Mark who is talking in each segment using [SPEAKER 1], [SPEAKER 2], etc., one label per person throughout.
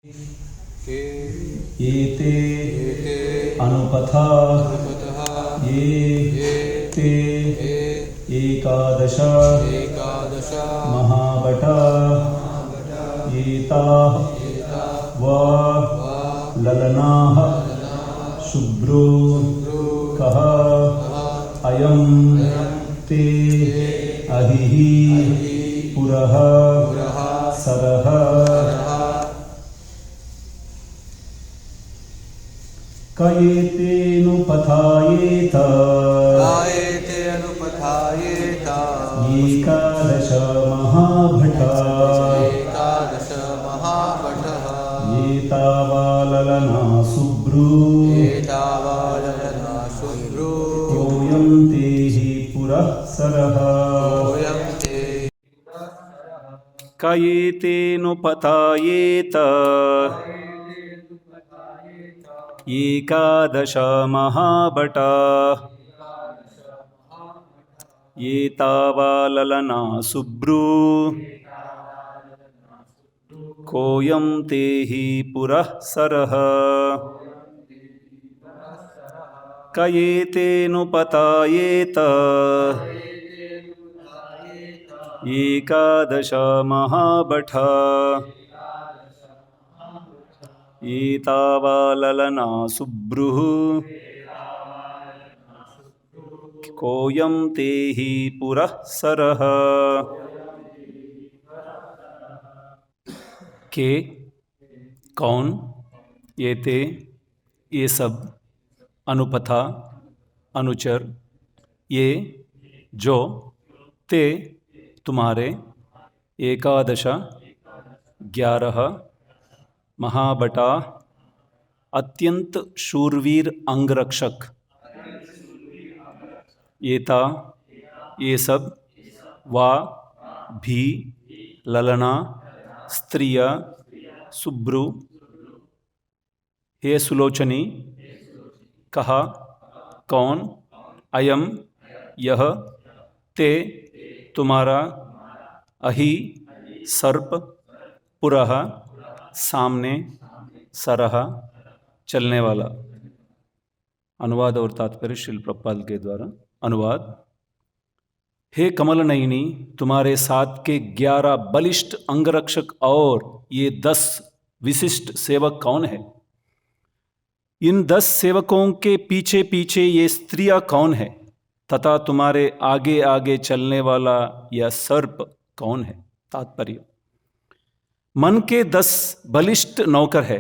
[SPEAKER 1] एते अनुपथा ये ते एकादश महाबटा एताः वा ललनाः शुभ्रो कः अयं ते अहिः पुरः सरः कयेतेनुपथायेत एकादश महाभटा एतावाललना शुभ्रू योऽयं ते हि पुरः सरः कयेतेनुपथायेत एकादश महाभटा एतावाललना शुभ्रू कोऽयं ते हि पुरः सरः कयेतेनुपथायेत एकादश महाभटा एतावाललना शुभ्रुः कोऽयं ते हि पुरः सरः के कौन ये ते ये सब अनुपथा अनुचर ये जो ते तुम्हारे एकादश 11 महाबटा अत्यंत शूरवीर अंगरक्षक एता ये सब वा भी ललना स्त्रिया शुभ्रु हे सुलोचनी कहा कौन अयम यह ते तुम्हारा अहि सर्प पुरः सामने सरह चलने वाला। अनुवाद और तात्पर्य श्रील प्रभुपाद के द्वारा। अनुवाद। हे कमल नयनी, तुम्हारे साथ के 11 बलिष्ठ अंगरक्षक और ये 10 विशिष्ट सेवक कौन है? इन 10 सेवकों के पीछे पीछे ये स्त्रियां कौन है तथा तुम्हारे आगे आगे चलने वाला यह सर्प कौन है? तात्पर्य। मन के 10 बलिष्ठ नौकर है,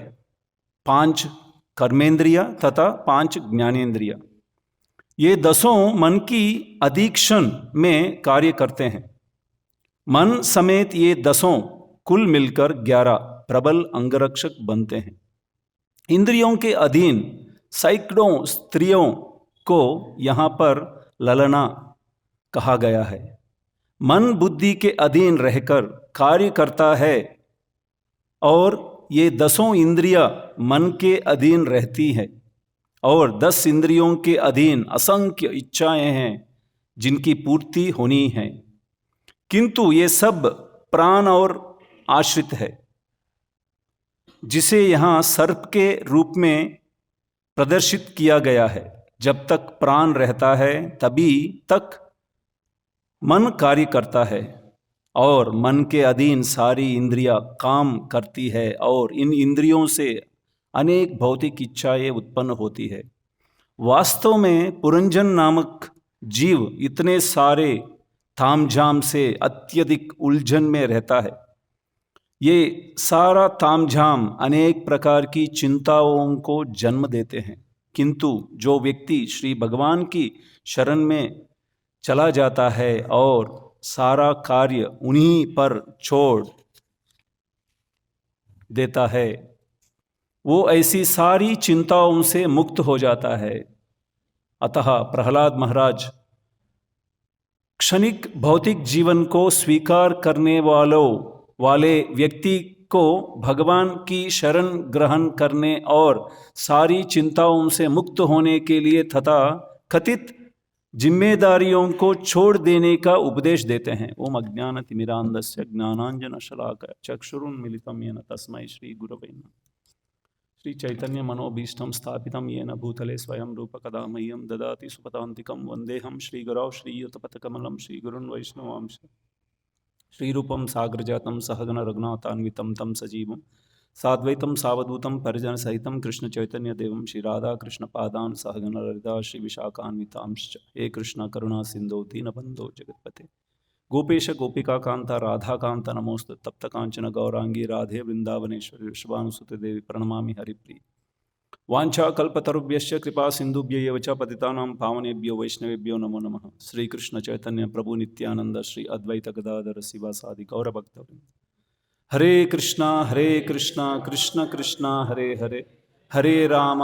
[SPEAKER 1] 5 कर्मेंद्रिया तथा 5 ज्ञानेंद्रिया। ये 10 मन की अधीक्षण में कार्य करते हैं। मन समेत ये 10 कुल मिलकर 11 प्रबल अंगरक्षक बनते हैं। इंद्रियों के अधीन सैकड़ों स्त्रियों को यहाँ पर ललना कहा गया है। मन बुद्धि के अधीन रहकर कार्य करता है और ये 10 इंद्रियां मन के अधीन रहती हैं और 10 इंद्रियों के अधीन असंख्य इच्छाएं हैं जिनकी पूर्ति होनी है, किंतु ये सब प्राण और आश्रित है, जिसे यहाँ सर्प के रूप में प्रदर्शित किया गया है। जब तक प्राण रहता है तभी तक मन कार्य करता है और मन के अधीन सारी इंद्रियां काम करती है और इन इंद्रियों से अनेक भौतिक इच्छाएं उत्पन्न होती है। वास्तव में पुरंजन नामक जीव इतने सारे तामझाम से अत्यधिक उलझन में रहता है। ये सारा तामझाम अनेक प्रकार की चिंताओं को जन्म देते हैं, किंतु जो व्यक्ति श्री भगवान की शरण में चला जाता है और सारा कार्य उन्हीं पर छोड़ देता है, वो ऐसी सारी चिंताओं से मुक्त हो जाता है। अतः प्रहलाद महाराज क्षणिक भौतिक जीवन को स्वीकार करने वाले व्यक्ति को भगवान की शरण ग्रहण करने और सारी चिंताओं से मुक्त होने के लिए तथा कथित जिम्मेदारियों को छोड़ देने का उपदेश देते हैं। ओम अज्ञानतिमिरान्धस्य ज्ञानांजनशलाकया चक्षुरुन्मीलितं येन तस्मै श्री गुरवे नमः। श्री चैतन्य मनोभीष्टं स्थापितं येन भूतले स्वयं रूप कदा मह्यं ददाति सुपदान्तिकं वन्देहं श्रीगुरौ श्रीयुतपथकमलं श्रीगुरुन् वैष्णवांश श्रीरूपं साग्रजातं सहगण रघुनाथान्वितं तं सजीवं साद्वैतं सावधूतं परिजन सहितं कृष्ण चैतन्य देवं श्री राधा कृष्ण पादान सहगण ललिता श्री विशाखान्वितांश्च हे कृष्ण करुणा सिंधो दीनबंधो जगत्पते गोपेश गोपिका कांता राधा कांता नमोस्तु तप्त कांचन गौरांगी राधे वृंदावनेश्वरी विश्वानुसुते देवी प्रणमामि हरिप्रिय वांछा कल्पतरुभ्यश्च कृपा सिंधुभ्यैव च पतितानां पावनेभ्यो वैष्णवेभ्यो नमो नमः। श्री कृष्ण चैतन्य प्रभु नित्यानंद श्री अद्वैत गदाधर शिवासादि गौरभक्तवृंद। हरे कृष्णा कृष्ण कृष्णा हरे हरे, हरे राम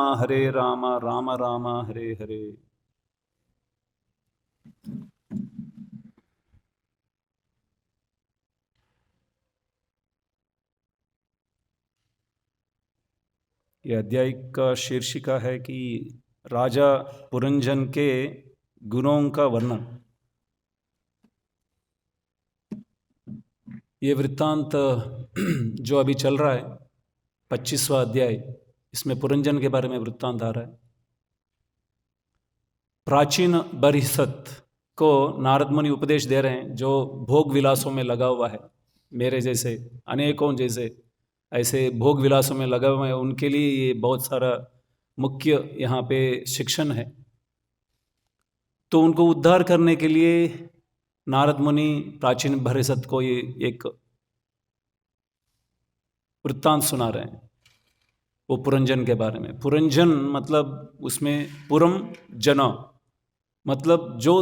[SPEAKER 1] राम राम हरे हरे। यह अध्याय का शीर्षिका है कि राजा पुरंजन के गुणों का वर्णन। ये वृत्तांत जो अभी चल रहा है 25वां अध्याय, इसमें पुरंजन के बारे में वृत्तांत आ रहा है। प्राचीन बरहिसत को नारद मुनि उपदेश दे रहे हैं, जो भोग विलासों में लगा हुआ है, मेरे जैसे अनेकों जैसे ऐसे भोग विलासों में लगा हुआ है, उनके लिए ये बहुत सारा मुख्य यहाँ पे शिक्षण है। तो उनको उद्धार करने के लिए नारद मुनि प्राचीन बरहिसत को ये एक वृत्तांत सुना रहे हैं, वो पुरंजन के बारे में। पुरंजन मतलब उसमें पुरम जना मतलब जो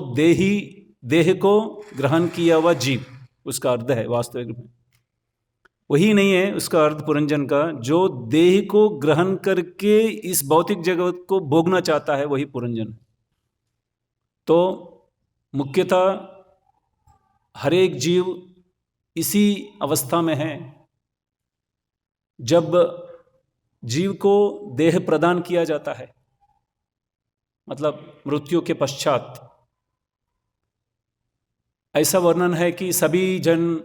[SPEAKER 1] देह को ग्रहण किया हुआ जीव, उसका अर्थ है वास्तविक में। वही नहीं है उसका अर्थ पुरंजन का, जो देह को ग्रहण करके इस भौतिक जगत को भोगना चाहता है, वही पुरंजन। तो मुख्यतः हर एक जीव इसी अवस्था में है। जब जीव को देह प्रदान किया जाता है, मतलब मृत्यु के पश्चात, ऐसा वर्णन है कि सभी जन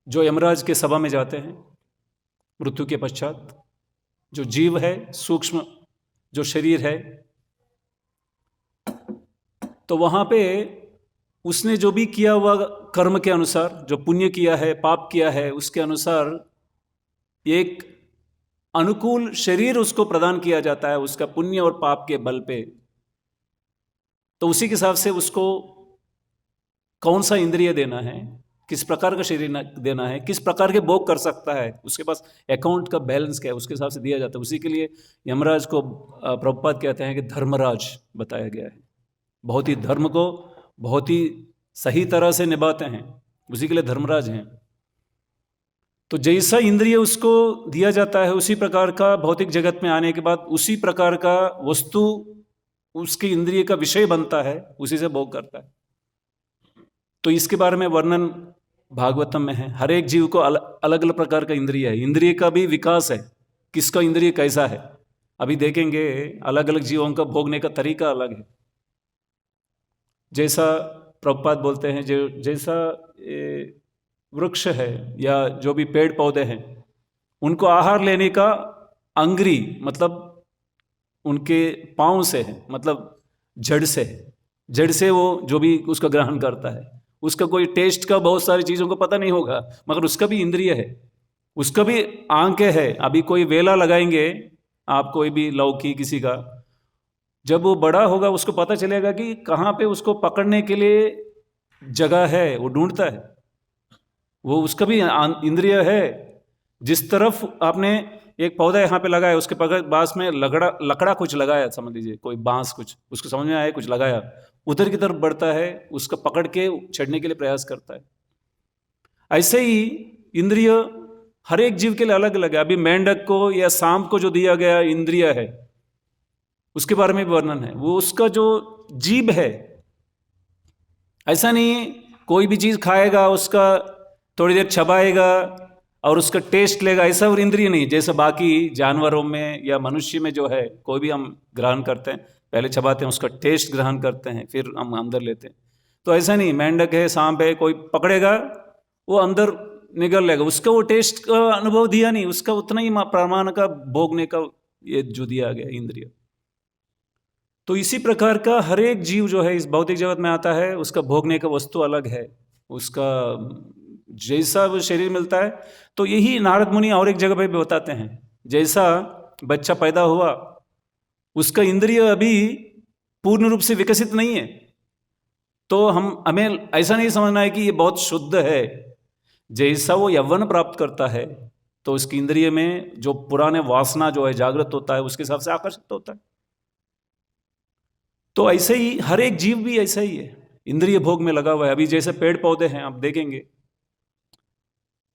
[SPEAKER 1] जो यमराज के सभा में जाते हैं मृत्यु के पश्चात, जो जीव है, सूक्ष्म जो शरीर है, तो वहाँ पे उसने जो भी किया हुआ कर्म के अनुसार, जो पुण्य किया है, पाप किया है, उसके अनुसार एक अनुकूल शरीर उसको प्रदान किया जाता है, उसका पुण्य और पाप के बल पे। तो उसी के हिसाब से उसको कौन सा इंद्रिय देना है, किस प्रकार का शरीर देना है, किस प्रकार के भोग कर सकता है, उसके पास अकाउंट का बैलेंस क्या है, उसके हिसाब से दिया जाता है। उसी के लिए यमराज को प्रभुपाद कहते हैं कि धर्मराज बताया गया है। बहुत ही धर्म को बहुत ही सही तरह से निभाते हैं, उसी के लिए धर्मराज हैं। तो जैसा इंद्रिय उसको दिया जाता है, उसी प्रकार का भौतिक जगत में आने के बाद उसी प्रकार का वस्तु उसकी इंद्रिय का विषय बनता है, उसी से भोग करता है। तो इसके बारे में वर्णन भागवतम में है। हर एक जीव को अलग अलग प्रकार का इंद्रिय है, इंद्रिय का भी विकास है, किसका इंद्रिय कैसा है अभी देखेंगे। अलग अलग जीवों का भोगने का तरीका अलग है। जैसा प्रभुपाद बोलते हैं, जो जैसा वृक्ष है या जो भी पेड़ पौधे हैं, उनको आहार लेने का अंग्री मतलब उनके पाँव से है, मतलब जड़ से है। जड़ से वो जो भी उसका ग्रहण करता है, उसका कोई टेस्ट का बहुत सारी चीज़ों को पता नहीं होगा, मगर उसका भी इंद्रिय है, उसका भी आंखें है। अभी कोई वेला लगाएंगे आप, कोई भी लौकी किसी का, जब वो बड़ा होगा उसको पता चलेगा कि कहाँ पे उसको पकड़ने के लिए जगह है, वो ढूंढता है। वो उसका भी इंद्रिय है। जिस तरफ आपने एक पौधा यहाँ पे लगाया, उसके पकड़ बांस में लकड़ा कुछ लगाया, समझ लीजिए कोई बांस, कुछ उसको समझ में आया, कुछ लगाया, उधर की तरफ बढ़ता है, उसका पकड़ के चढ़ने के लिए प्रयास करता है। ऐसे ही इंद्रिय हर एक जीव के लिए अलग अलग है। अभी मेंढक को या सांप को जो दिया गया इंद्रिय है, उसके बारे में भी वर्णन है। वो उसका जो जीभ है, ऐसा नहीं कोई भी चीज खाएगा, उसका थोड़ी देर चबाएगा और उसका टेस्ट लेगा, ऐसा और इंद्रिय नहीं। जैसे बाकी जानवरों में या मनुष्य में जो है, कोई भी हम ग्रहण करते हैं, पहले चबाते हैं, उसका टेस्ट ग्रहण करते हैं, फिर हम अंदर लेते हैं। तो ऐसा नहीं, मेंढक है, सांप है, कोई पकड़ेगा वो अंदर निगल लेगा, उसका वो टेस्ट का अनुभव दिया नहीं, उसका उतना ही प्रमाण का भोगने का ये जो दिया गया इंद्रिय। तो इसी प्रकार का हर एक जीव जो है इस भौतिक जगत में आता है, उसका भोगने का वस्तु अलग है, उसका जैसा वो शरीर मिलता है। तो यही नारद मुनि और एक जगह पे भी बताते हैं, जैसा बच्चा पैदा हुआ उसका इंद्रिय अभी पूर्ण रूप से विकसित नहीं है, तो हमें ऐसा नहीं समझना है कि ये बहुत शुद्ध है। जैसा वो यौवन प्राप्त करता है तो उसकी इंद्रिय में जो पुराने वासना जो है जागृत होता है, उसके हिसाब से आकर्षित होता है। तो ऐसे ही हर एक जीव भी ऐसा ही है, इंद्रिय भोग में लगा हुआ है। अभी जैसे पेड़ पौधे हैं, आप देखेंगे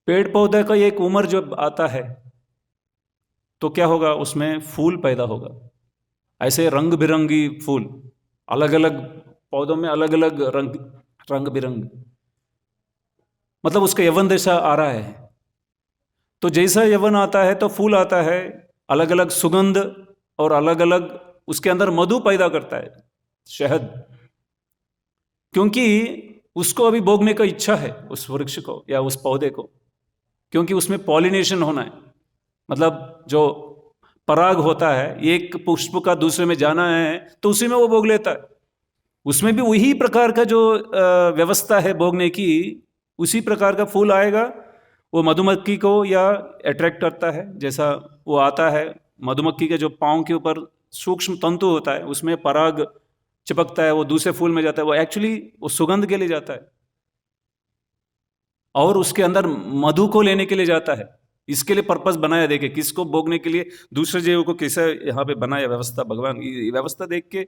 [SPEAKER 1] पेड़ पौधे का एक उम्र जब आता है तो क्या होगा, उसमें फूल पैदा होगा, ऐसे रंग बिरंगी फूल, अलग अलग पौधों में अलग अलग रंग, रंग बिरंग, मतलब उसका यौवन दशा आ रहा है। तो जैसा यौवन आता है तो फूल आता है, अलग अलग सुगंध, और अलग अलग उसके अंदर मधु पैदा करता है, शहद, क्योंकि उसको अभी भोगने का इच्छा है उस वृक्ष को या उस पौधे को, क्योंकि उसमें पॉलिनेशन होना है, मतलब जो पराग होता है, एक पुष्प का दूसरे में जाना है तो उसी में वो भोग लेता है। उसमें भी वही प्रकार का जो व्यवस्था है भोगने की, उसी प्रकार का फूल आएगा, वो मधुमक्खी को या अट्रैक्ट करता है। जैसा वो आता है, मधुमक्खी के जो पाँव के ऊपर सूक्ष्म तंतु होता है, उसमें पराग चिपकता है, वो दूसरे फूल में जाता है, वो एक्चुअली वो सुगंध के लिए जाता है और उसके अंदर मधु को लेने के लिए जाता है। इसके लिए पर्पस बनाया, देखे किसको भोगने के लिए, दूसरे जीव को कैसे यहाँ पे बनाया व्यवस्था, भगवान ये व्यवस्था देख के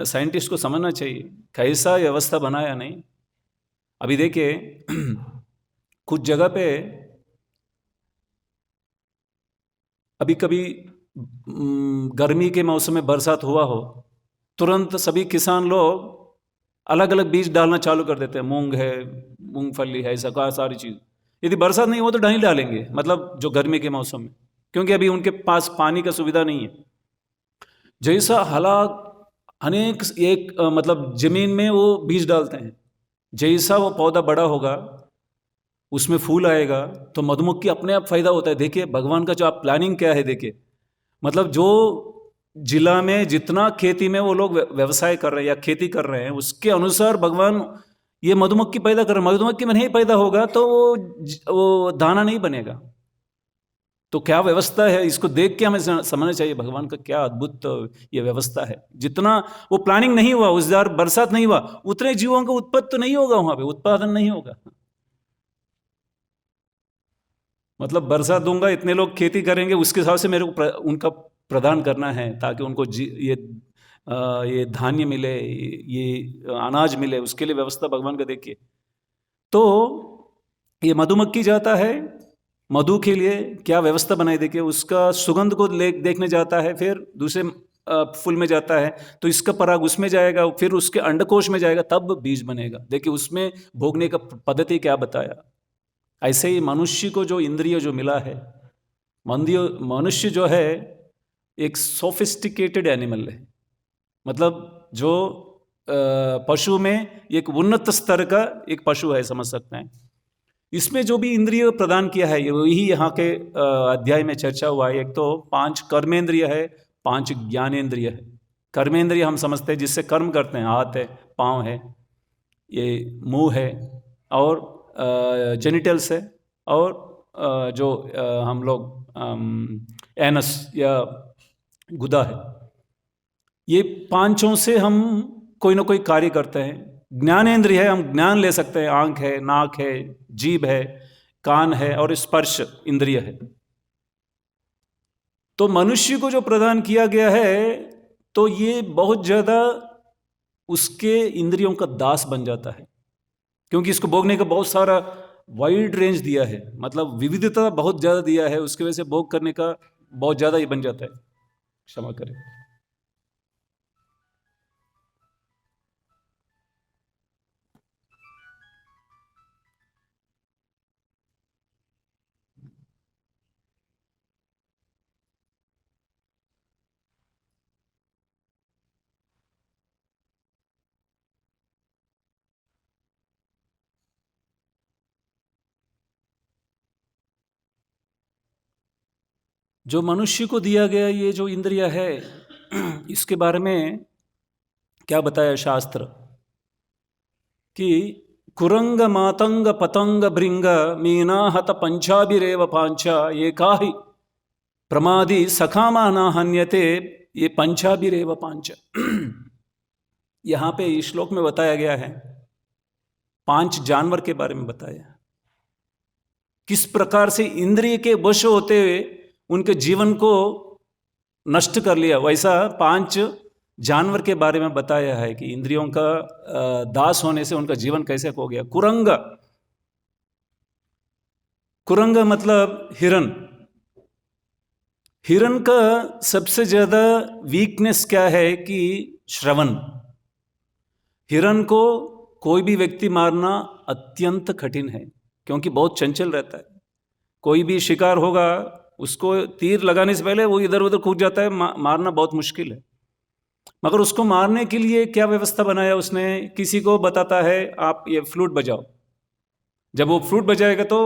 [SPEAKER 1] साइंटिस्ट को समझना चाहिए कैसा व्यवस्था बनाया। नहीं, अभी देखिए कुछ जगह पे अभी कभी गर्मी के मौसम में बरसात हुआ हो, तुरंत सभी किसान लोग अलग अलग बीज डालना चालू कर देते हैं, मूंग है, मूंगफली है, ऐसा सारी चीज़। यदि बरसात नहीं हो तो नहीं डालेंगे, मतलब जो गर्मी के मौसम में, क्योंकि अभी उनके पास पानी का सुविधा नहीं है। जैसा हालात अनेक एक मतलब जमीन में वो बीज डालते हैं, जैसा वो पौधा बड़ा होगा उसमें फूल आएगा तो मधुमक्खी अपने आप फायदा होता है। देखिए भगवान का जो आप प्लानिंग क्या है, देखिए मतलब जो जिला में जितना खेती में वो लोग व्यवसाय कर रहे हैं या खेती कर रहे हैं, उसके अनुसार भगवान ये मधुमक्खी पैदा कर रहे हैं। मधुमक्खी में नहीं पैदा होगा तो वो दाना नहीं बनेगा। तो क्या व्यवस्था है, इसको देख के हमें समझना चाहिए भगवान का क्या अद्भुत ये व्यवस्था है। जितना वो प्लानिंग नहीं हुआ, उस बार बरसात नहीं हुआ, उतने जीवों का उत्पत्ति तो नहीं होगा, वहां पे उत्पादन नहीं होगा। मतलब बरसात दूंगा, इतने लोग खेती करेंगे, उसके हिसाब से मेरे को उनका प्रदान करना है, ताकि उनको ये धान्य मिले, ये अनाज मिले, उसके लिए व्यवस्था भगवान का देखिए। तो ये मधुमक्खी जाता है मधु के लिए, क्या व्यवस्था बनाई, देखिए उसका सुगंध को देखने जाता है, फिर दूसरे फूल में जाता है तो इसका पराग उसमें जाएगा, फिर उसके अंडकोश में जाएगा, तब बीज बनेगा। देखिए उसमें भोगने का पद्धति क्या बताया। ऐसे ही मनुष्य को जो इंद्रिय जो मिला है, मनुष्य जो है एक सोफिस्टिकेटेड एनिमल है, मतलब जो पशु में एक उन्नत स्तर का एक पशु है, समझ सकते हैं। इसमें जो भी इंद्रिय प्रदान किया है वही यहाँ के अध्याय में चर्चा हुआ है। एक तो 5 कर्मेंद्रिय है, 5 ज्ञानेंद्रिय है। कर्मेंद्रिय हम समझते हैं जिससे कर्म करते हैं, हाथ है, पाँव है, ये मुंह है, और जेनिटल्स है, और जो हम लोग एनस या गुदा है, ये पांचों से हम कोई ना कोई कार्य करते हैं। ज्ञानेंद्रिय है, हम ज्ञान ले सकते हैं, आंख है, नाक है, जीभ है, कान है, और स्पर्श इंद्रिय है। तो मनुष्य को जो प्रदान किया गया है, तो ये बहुत ज्यादा उसके इंद्रियों का दास बन जाता है, क्योंकि इसको भोगने का बहुत सारा वाइड रेंज दिया है, मतलब विविधता बहुत ज्यादा दिया है, उसकी वजह से भोग करने का बहुत ज्यादा ही बन जाता है। क्षमा करें। जो मनुष्य को दिया गया ये जो इंद्रिय है, इसके बारे में क्या बताया शास्त्र कि कुरंग मातंग पतंग भृंग मीना हत पंचाभिरेव पांचा एका ही प्रमादी सखामा न हन्यते, ये पंचाभिरेव पांच। यहाँ पे इस श्लोक में बताया गया है 5 जानवर के बारे में बताया, किस प्रकार से इंद्रिय के वश होते हुए उनके जीवन को नष्ट कर लिया। वैसा 5 जानवर के बारे में बताया है कि इंद्रियों का दास होने से उनका जीवन कैसे खो गया। कुरंग, कुरंग मतलब हिरन। हिरन का सबसे ज्यादा वीकनेस क्या है कि श्रवण। हिरन को कोई भी व्यक्ति मारना अत्यंत कठिन है, क्योंकि बहुत चंचल रहता है। कोई भी शिकार होगा, उसको तीर लगाने से पहले वो इधर उधर कूद जाता है, मारना बहुत मुश्किल है। मगर उसको मारने के लिए क्या व्यवस्था बनाया उसने, किसी को बताता है आप ये फ्लूट बजाओ। जब वो फ्लूट बजाएगा तो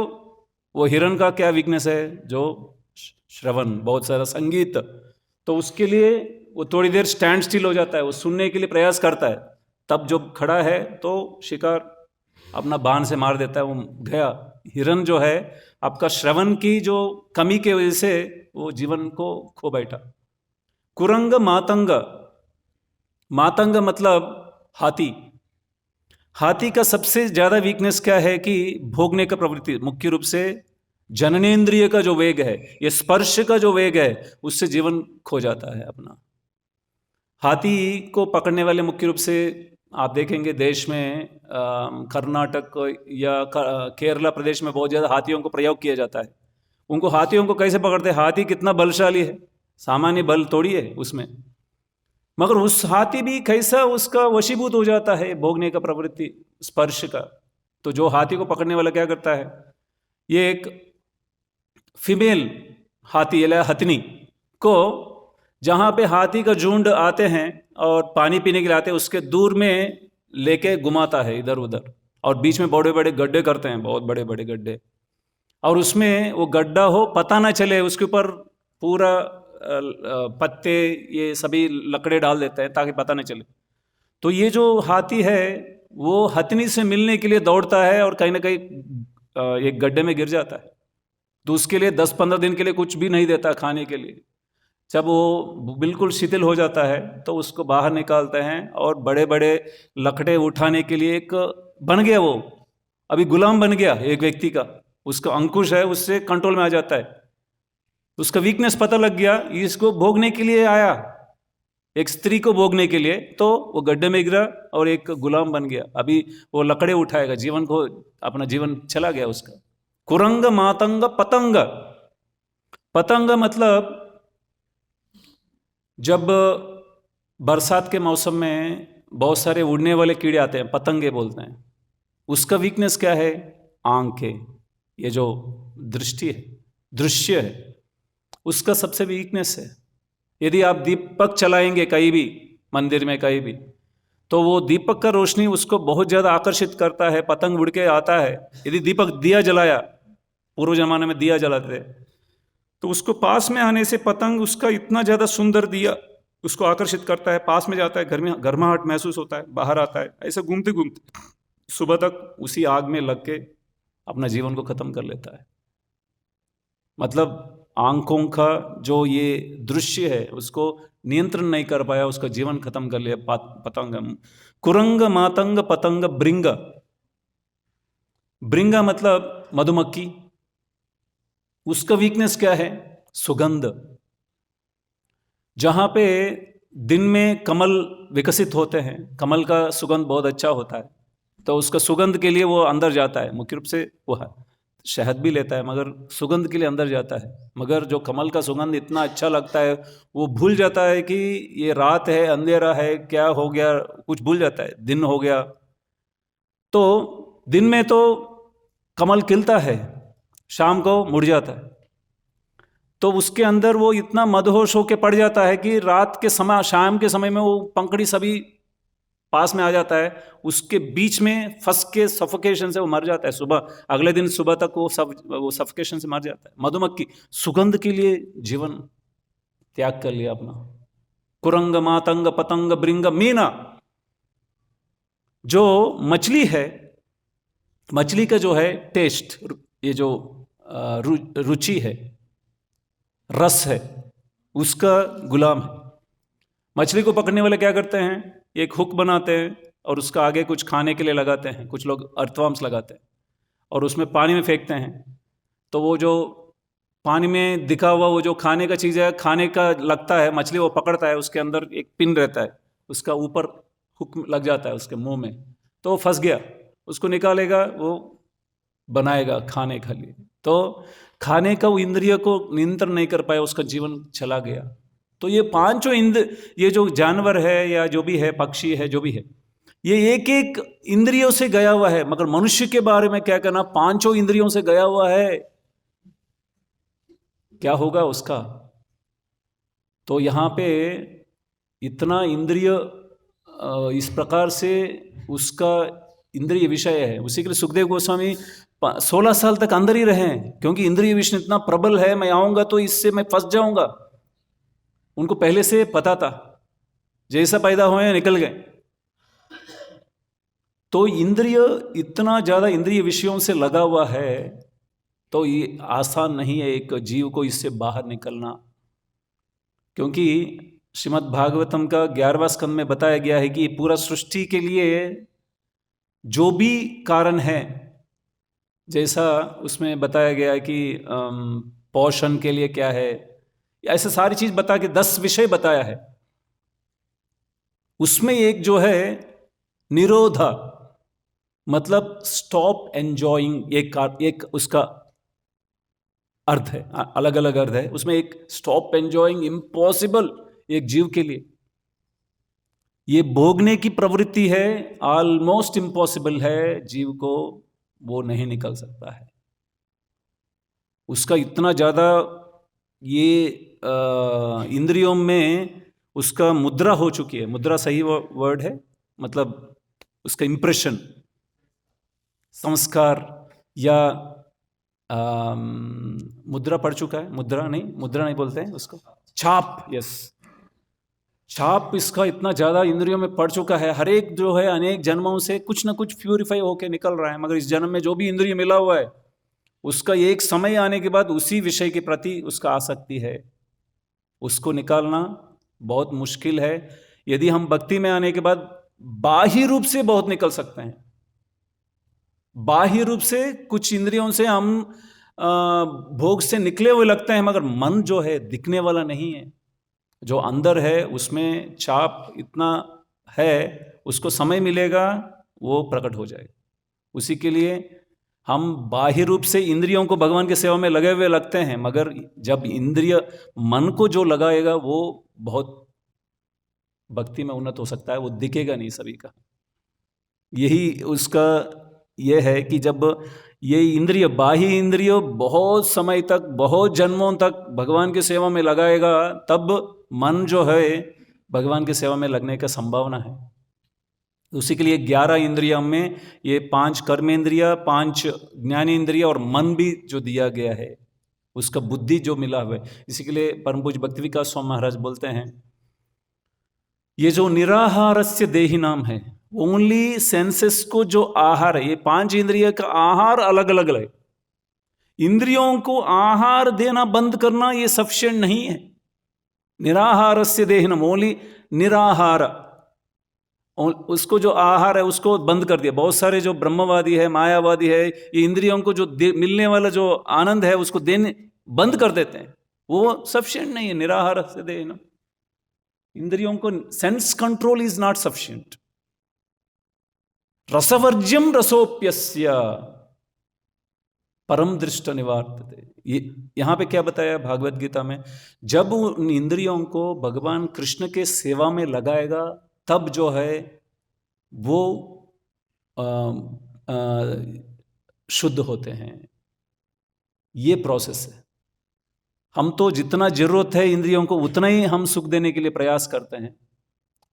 [SPEAKER 1] वो हिरन का क्या वीकनेस है, जो श्रवण, बहुत सारा संगीत, तो उसके लिए वो थोड़ी देर स्टैंड स्टिल हो जाता है, वो सुनने के लिए प्रयास करता है। तब जब खड़ा है तो शिकार अपना बाण से मार देता है, वो गया। हिरन जो है आपका श्रवण की जो कमी के वजह से वो जीवन को खो बैठा। कुरंग मातंग, मातंग मतलब हाथी। हाथी का सबसे ज्यादा वीकनेस क्या है कि भोगने का प्रवृत्ति, मुख्य रूप से जननेंद्रिय का जो वेग है, ये स्पर्श का जो वेग है, उससे जीवन खो जाता है अपना। हाथी को पकड़ने वाले मुख्य रूप से आप देखेंगे देश में कर्नाटक या केरला प्रदेश में बहुत ज़्यादा हाथियों को प्रयोग किया जाता है। उनको हाथियों को कैसे पकड़ते हैं, हाथी कितना बलशाली है, सामान्य बल थोड़ी है उसमें, मगर उस हाथी भी कैसा उसका वशीभूत हो जाता है भोगने का प्रवृत्ति, स्पर्श का। तो जो हाथी को पकड़ने वाला क्या करता है, ये एक फीमेल हाथी या हथनी को, जहाँ पे हाथी का झुंड आते हैं और पानी पीने के लिए आते हैं, उसके दूर में लेके घुमाता है इधर उधर, और बीच में बड़े बड़े गड्ढे करते हैं, बहुत बड़े बड़े गड्ढे, और उसमें वो गड्ढा हो पता ना चले, उसके ऊपर पूरा पत्ते ये सभी लकड़े डाल देते हैं ताकि पता ना चले। तो ये जो हाथी है वो हथनी से मिलने के लिए दौड़ता है और कहीं ना कहीं एक गड्ढे में गिर जाता है। तो उसके लिए 10-15 दिन के लिए कुछ भी नहीं देता खाने के लिए। जब वो बिल्कुल शिथिल हो जाता है तो उसको बाहर निकालते हैं और बड़े बड़े लकड़े उठाने के लिए एक बन गया, वो अभी गुलाम बन गया एक व्यक्ति का, उसका अंकुश है, उससे कंट्रोल में आ जाता है। उसका वीकनेस पता लग गया, इसको भोगने के लिए आया, एक स्त्री को भोगने के लिए, तो वो गड्ढे में गिरा और एक गुलाम बन गया। अभी वो लकड़े उठाएगा, जीवन को, अपना जीवन चला गया उसका। कुरंग मातंग पतंग। पतंग मतलब जब बरसात के मौसम में बहुत सारे उड़ने वाले कीड़े आते हैं, पतंगे बोलते हैं। उसका वीकनेस क्या है, आंखें, ये जो दृष्टि है, दृश्य है, उसका सबसे वीकनेस है। यदि आप दीपक चलाएंगे कहीं भी, मंदिर में कहीं भी, तो वो दीपक का रोशनी उसको बहुत ज़्यादा आकर्षित करता है, पतंग उड़ के आता है। यदि दीपक दिया जलाया, पूर्व जमाने में दिया जलाते थे, तो उसको पास में आने से पतंग, उसका इतना ज़्यादा सुंदर दिया उसको आकर्षित करता है, पास में जाता है, गर्माहट महसूस होता है, बाहर आता है, ऐसे घूमते घूमते सुबह तक उसी आग में लग के अपना जीवन को खत्म कर लेता है। मतलब आंखों का जो ये दृश्य है उसको नियंत्रण नहीं कर पाया, उसका जीवन खत्म कर लिया पतंग। कुरंग मातंग पतंग भृंग। भृंग मतलब मधुमक्खी। उसका वीकनेस क्या है, सुगंध। जहां पे दिन में कमल विकसित होते हैं, कमल का सुगंध बहुत अच्छा होता है, तो उसका सुगंध के लिए वो अंदर जाता है। मुख्य रूप से वो है, शहद भी लेता है, मगर सुगंध के लिए अंदर जाता है। मगर जो कमल का सुगंध इतना अच्छा लगता है, वो भूल जाता है कि ये रात है, अंधेरा है, क्या हो गया, कुछ भूल जाता है, दिन हो गया। तो दिन में तो कमल खिलता है, शाम को मुड़ जाता है, तो उसके अंदर वो इतना मदहोश होके पड़ जाता है कि रात के समय, शाम के समय में वो पंखड़ी सभी पास में आ जाता है, उसके बीच में फंस के सफोकेशन से वो मर जाता है। सुबह अगले दिन सुबह तक वो सफोकेशन से मर जाता है। मधुमक्खी सुगंध के लिए जीवन त्याग कर लिया अपना। कुरंग मातंग पतंग भृंग मीना, जो मछली है, मछली का जो है टेस्ट, ये जो रुचि है, रस है, उसका गुलाम है। मछली को पकड़ने वाले क्या करते हैं, एक हुक बनाते हैं और उसका आगे कुछ खाने के लिए लगाते हैं, कुछ लोग अर्थवर्म्स लगाते हैं और उसमें पानी में फेंकते हैं। तो वो जो पानी में दिखा हुआ वो जो खाने का चीज़ है, खाने का लगता है, मछली वो पकड़ता है, उसके अंदर एक पिन रहता है, उसका ऊपर हुक लग जाता है उसके मुंह में, तो वो फंस गया, उसको निकालेगा, वो बनाएगा खाने के लिए। तो खाने का वो इंद्रिय को नियंत्रण नहीं कर पाया, उसका जीवन चला गया। तो ये पांचों ये जो जानवर है या जो भी है, पक्षी है, जो भी है, ये एक एक इंद्रियों से गया हुआ है। मगर मनुष्य के बारे में क्या कहना, पांचों इंद्रियों से गया हुआ है, क्या होगा उसका। तो यहां पे इतना इंद्रिय इस प्रकार से उसका इंद्रिय विषय है। उसी के लिए सुखदेव गोस्वामी 16 साल तक अंदर ही रहे, क्योंकि इंद्रिय विषय इतना प्रबल है, मैं आऊंगा तो इससे मैं फंस जाऊंगा। उनको पहले से पता था, जैसा पैदा हुए निकल गए। तो इंद्रिय इतना ज्यादा इंद्रिय विषयों से लगा हुआ है, तो ये आसान नहीं है एक जीव को इससे बाहर निकलना। क्योंकि श्रीमद् भागवतम का 11वां स्कंद में बताया गया है कि पूरा सृष्टि के लिए जो भी कारण है, जैसा उसमें बताया गया है कि पोषण के लिए क्या है, ऐसे सारी चीज बता के 10 विषय बताया है। उसमें एक जो है निरोधा, मतलब स्टॉप एंजॉइंग, एक उसका अर्थ है, अलग अलग अर्थ है उसमें। एक स्टॉप एंजॉइंग इम्पॉसिबल, एक जीव के लिए ये भोगने की प्रवृत्ति है, ऑलमोस्ट इम्पॉसिबल है, जीव को वो नहीं निकल सकता है। उसका इतना ज्यादा ये इंद्रियों में उसका मुद्रा हो चुकी है। मुद्रा सही वर्ड है, मतलब उसका इंप्रेशन, संस्कार या मुद्रा पड़ चुका है। मुद्रा नहीं बोलते हैं उसको, छाप, यस, छाप इसका इतना ज्यादा इंद्रियों में पड़ चुका है। हर एक जो है अनेक जन्मों से कुछ ना कुछ प्यूरिफाई होके निकल रहा है, मगर इस जन्म में जो भी इंद्रिय मिला हुआ है, उसका एक समय आने के बाद उसी विषय के प्रति उसका आसक्ति है, उसको निकालना बहुत मुश्किल है। यदि हम भक्ति में आने के बाद बाह्य रूप से बहुत निकल सकते हैं, बाह्य रूप से कुछ इंद्रियों से हम भोग से निकले हुए लगते हैं, मगर मन जो है दिखने वाला नहीं है। जो अंदर है उसमें छाप इतना है, उसको समय मिलेगा वो प्रकट हो जाएगा। उसी के लिए हम बाह्य रूप से इंद्रियों को भगवान की सेवा में लगे हुए लगते हैं, मगर जब इंद्रिय मन को जो लगाएगा वो बहुत भक्ति में उन्नत हो सकता है, वो दिखेगा नहीं सभी का। यही उसका यह है कि जब ये इंद्रिय, बाह्य इंद्रिय बहुत समय तक, बहुत जन्मों तक भगवान की सेवा में लगाएगा, तब मन जो है भगवान की सेवा में लगने का संभावना है। उसी के लिए 11 इंद्रियों में ये 5 कर्मेंद्रिय, 5 ज्ञानेंद्रिय और मन भी जो दिया गया है, उसका बुद्धि जो मिला हुआ है। इसी के लिए परम पूज्य भक्ति विकास स्वामी महाराज बोलते हैं, ये जो निराहारस्य देहि नाम है, ओनली सेंसेस को जो आहार है, ये 5 इंद्रिय का आहार अलग अलग है। इंद्रियों को आहार देना बंद करना ये सफिशिएंट नहीं है। निराहारस्य देहिनम, ओनली निराहार, उसको जो आहार है उसको बंद कर दिया। बहुत सारे जो ब्रह्मवादी है, मायावादी है, ये इंद्रियों को जो मिलने वाला जो आनंद है उसको देने बंद कर देते हैं, वो सफिशिएंट नहीं है। निराहारस्य देहिनम, इंद्रियों को sense control is not sufficient. रसवर्ज्यम रसोप्यस्य परम दृष्ट निवार्तते। ये यहां पे क्या बताया भागवत गीता में, जब उन इंद्रियों को भगवान कृष्ण के सेवा में लगाएगा, तब जो है वो शुद्ध होते हैं। ये प्रोसेस है। हम तो जितना जरूरत है इंद्रियों को उतना ही हम सुख देने के लिए प्रयास करते हैं,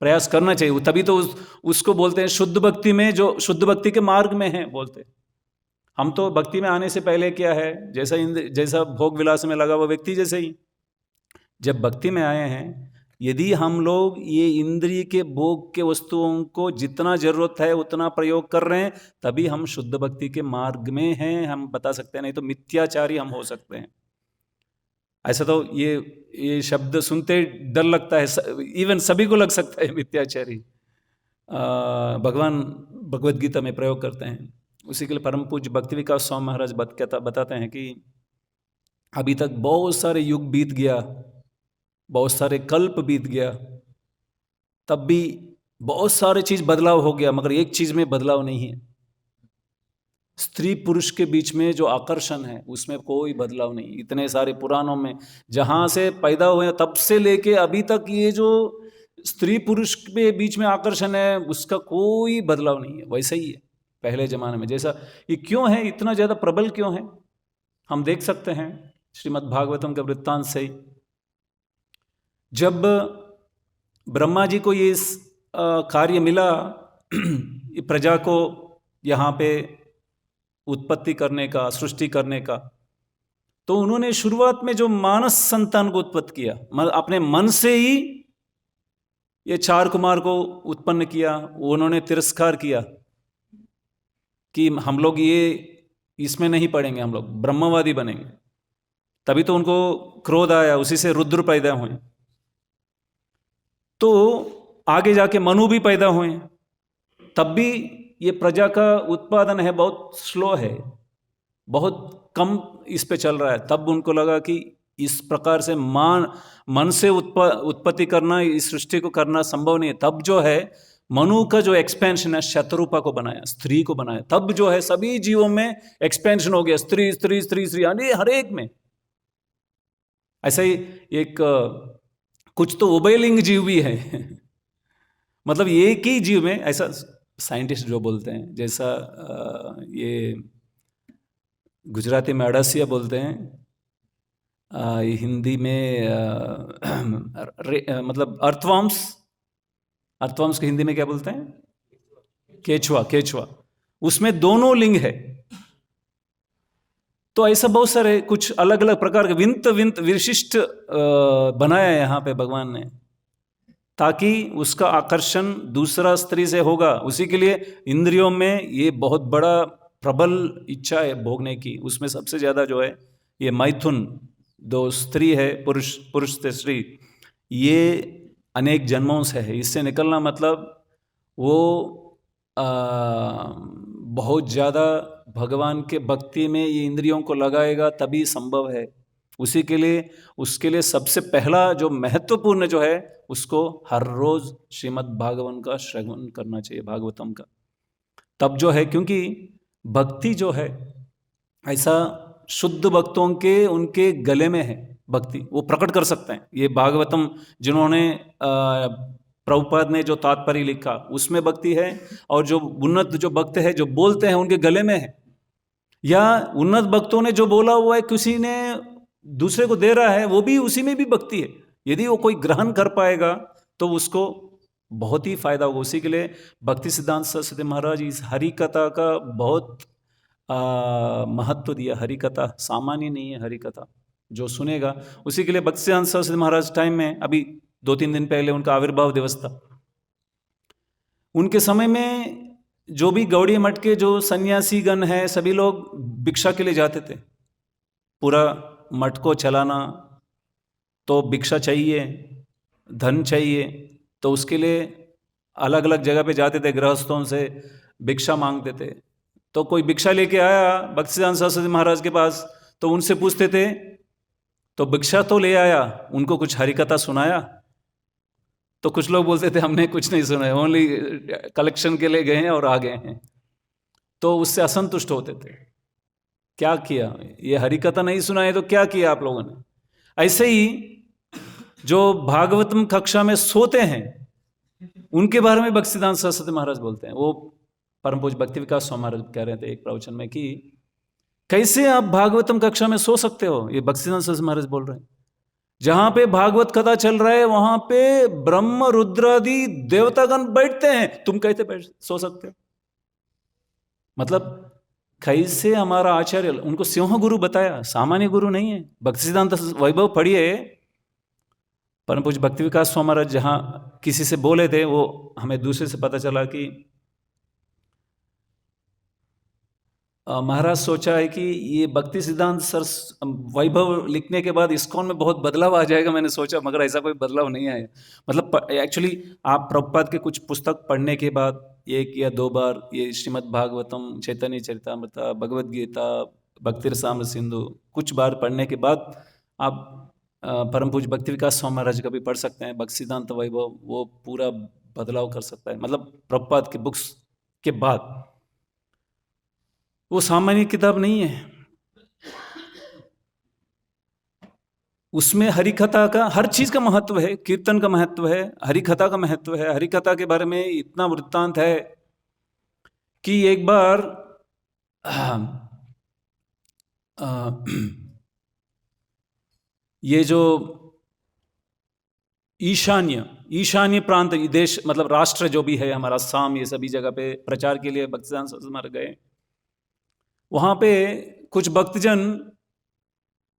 [SPEAKER 1] प्रयास करना चाहिए, तभी तो उसको बोलते हैं शुद्ध भक्ति में, जो शुद्ध भक्ति के मार्ग में है बोलते। हम तो भक्ति में आने से पहले क्या है, जैसा भोग विलास में लगा हुआ व्यक्ति जैसे ही। जब भक्ति में आए हैं, यदि हम लोग ये इंद्रिय के भोग के वस्तुओं को जितना जरूरत है उतना प्रयोग कर रहे हैं, तभी हम शुद्ध भक्ति के मार्ग में हैं, हम बता सकते हैं। नहीं तो मिथ्याचारी हम हो सकते हैं। ऐसा तो ये शब्द सुनते डर लगता है, इवन सभी को लग सकता है मिथ्याचारी। भगवान भगवद गीता में प्रयोग करते हैं। उसी के लिए परम पूज्य भक्ति विकास स्वामी महाराज बताते हैं कि अभी तक बहुत सारे युग बीत गया, बहुत सारे कल्प बीत गया, तब भी बहुत सारे चीज बदलाव हो गया, मगर एक चीज में बदलाव नहीं है। स्त्री पुरुष के बीच में जो आकर्षण है उसमें कोई बदलाव नहीं। इतने सारे पुराणों में जहां से पैदा हुए तब से लेके अभी तक ये जो स्त्री पुरुष के बीच में आकर्षण है उसका कोई बदलाव नहीं है, वैसा ही है पहले जमाने में जैसा। ये क्यों है, इतना ज्यादा प्रबल क्यों है? हम देख सकते हैं श्रीमद् भागवतम का वृत्तांत से। जब ब्रह्मा जी को ये कार्य मिला प्रजा को यहाँ पे उत्पत्ति करने का, सृष्टि करने का, तो उन्होंने शुरुआत में जो मानस संतान को उत्पत्ति किया, अपने मन से ही ये चार कुमार को उत्पन्न किया। उन्होंने तिरस्कार किया कि हम लोग ये इसमें नहीं पड़ेंगे, हम लोग ब्रह्मवादी बनेंगे। तभी तो उनको क्रोध आया, उसी से रुद्र पैदा हुए। तो आगे जाके मनु भी पैदा हुए, तब भी ये प्रजा का उत्पादन है बहुत स्लो है, बहुत कम इस पे चल रहा है। तब उनको लगा कि इस प्रकार से मन से उत्पत्ति करना, इस सृष्टि को करना संभव नहीं है। तब जो है मनु का जो एक्सपेंशन है, शतरूपा को बनाया, स्त्री को बनाया। तब जो है सभी जीवों में एक्सपेंशन हो गया, स्त्री स्त्री स्त्री स्त्री, यानी हर एक में। ऐसा ही एक कुछ तो उभयलिंग जीव भी है मतलब एक ही जीव में, ऐसा साइंटिस्ट जो बोलते हैं, जैसा ये गुजराती में अड़सिया बोलते हैं, हिंदी में मतलब अर्थवर्म्स के हिंदी में क्या बोलते हैं? केचुआ। उसमें दोनों लिंग है। तो ऐसा बहुत सारे कुछ अलग अलग प्रकार के विंत विशिष्ट बनाया है यहाँ पे भगवान ने, ताकि उसका आकर्षण दूसरा स्त्री से होगा। उसी के लिए इंद्रियों में ये बहुत बड़ा प्रबल इच्छा है भोगने की। उसमें सबसे ज्यादा जो है ये मैथुन, दो स्त्री है, पुरुष से स्त्री, ये अनेक जन्मों से है। इससे निकलना मतलब वो बहुत ज़्यादा भगवान के भक्ति में ये इंद्रियों को लगाएगा, तभी संभव है। उसके लिए सबसे पहला जो महत्वपूर्ण जो है, उसको हर रोज श्रीमद् भागवत का श्रवण करना चाहिए, भागवतम का। तब जो है, क्योंकि भक्ति जो है ऐसा शुद्ध भक्तों के उनके गले में है भक्ति, वो प्रकट कर सकते हैं। ये भागवतम जिन्होंने प्रभुपाद ने जो तात्पर्य लिखा उसमें भक्ति है, और जो उन्नत जो भक्त है जो बोलते हैं उनके गले में है, या उन्नत भक्तों ने जो बोला हुआ है किसी ने दूसरे को दे रहा है, वो भी उसी में भी भक्ति है। यदि वो कोई ग्रहण कर पाएगा तो उसको बहुत ही फायदा होगा। उसी के लिए भक्ति सिद्धांत सरस्वती महाराज इस हरि कथा का बहुत महत्व दिया। हरि कथा सामान्य नहीं है, हरि कथा जो सुनेगा। उसी के लिए भक्ति सिद्धांत सरस्वती महाराज टाइम में, अभी 2-3 दिन पहले उनका आविर्भाव दिवस था, उनके समय में जो भी गौड़ी मठ के जो सन्यासी गण हैं सभी लोग भिक्षा के लिए जाते थे। पूरा मठ को चलाना तो भिक्षा चाहिए, धन चाहिए, तो उसके लिए अलग अलग जगह पे जाते थे, गृहस्थों से भिक्षा मांगते थे। तो कोई भिक्षा लेके आया भक्ति सिद्धांत सरस्वती महाराज के पास, तो उनसे पूछते थे, तो भिक्षा तो ले आया, उनको कुछ हरिकथा सुनाया? तो कुछ लोग बोलते थे हमने कुछ नहीं सुना है, ओनली कलेक्शन के लिए गए हैं और आ गए हैं। तो उससे असंतुष्ट होते थे। क्या किया, ये हरिकथा नहीं सुना है तो क्या किया आप लोगों ने? ऐसे ही जो भागवतम कक्षा में सोते हैं उनके बारे में भक्ति सिद्धांत सरस्वती महाराज बोलते हैं। वो परम पूज्य भक्ति विकास स्वामी महाराज कह रहे थे एक प्रवचन में कि कैसे आप भागवतम कक्षा में सो सकते हो, ये भक्ति सिद्धांत सरस्वती महाराज बोल रहे हैं। जहां पे भागवत कथा चल रहा है वहां पे ब्रह्म रुद्रादि देवतागण बैठते हैं, तुम कैसे बैठ सो सकते हो? मतलब कैसे हमारा आचार्य, उनको सिंह गुरु बताया, सामान्य गुरु नहीं है। भक्ति सिद्धांत वैभव पढ़िए, परम पूज्य भक्ति विकास स्वामी महाराज जहां किसी से बोले थे, वो हमें दूसरे से पता चला कि महाराज सोचा है कि ये भक्ति सिद्धांत सर वैभव लिखने के बाद इस्कॉन में बहुत बदलाव आ जाएगा। मैंने सोचा, मगर ऐसा कोई बदलाव नहीं आया। मतलब एक्चुअली आप प्रभुपाद के कुछ पुस्तक पढ़ने के बाद 1 या 2 बार ये श्रीमद् भागवतम, चैतन्य चरितामृत, भगवद गीता, भक्ति रसामृत सिंधु कुछ बार पढ़ने के बाद आप परम पूज्य भक्ति विकास स्वामी महाराज का भी पढ़ सकते हैं। भक्ति सिद्धांत वैभव वो पूरा बदलाव कर सकता है, मतलब प्रभुपाद के बुक्स के बाद। वो सामान्य किताब नहीं है, उसमें हरिकथा का हर चीज का महत्व है, कीर्तन का महत्व है, हरिकथा का महत्व है। हरिकथा के बारे में इतना वृत्तांत है कि एक बार ये जो ईशान्य प्रांत देश, मतलब राष्ट्र जो भी है हमारा, असम, ये सभी जगह पे प्रचार के लिए भक्तिसिद्धांत सरस्वती महाराज गए। वहाँ पे कुछ भक्तजन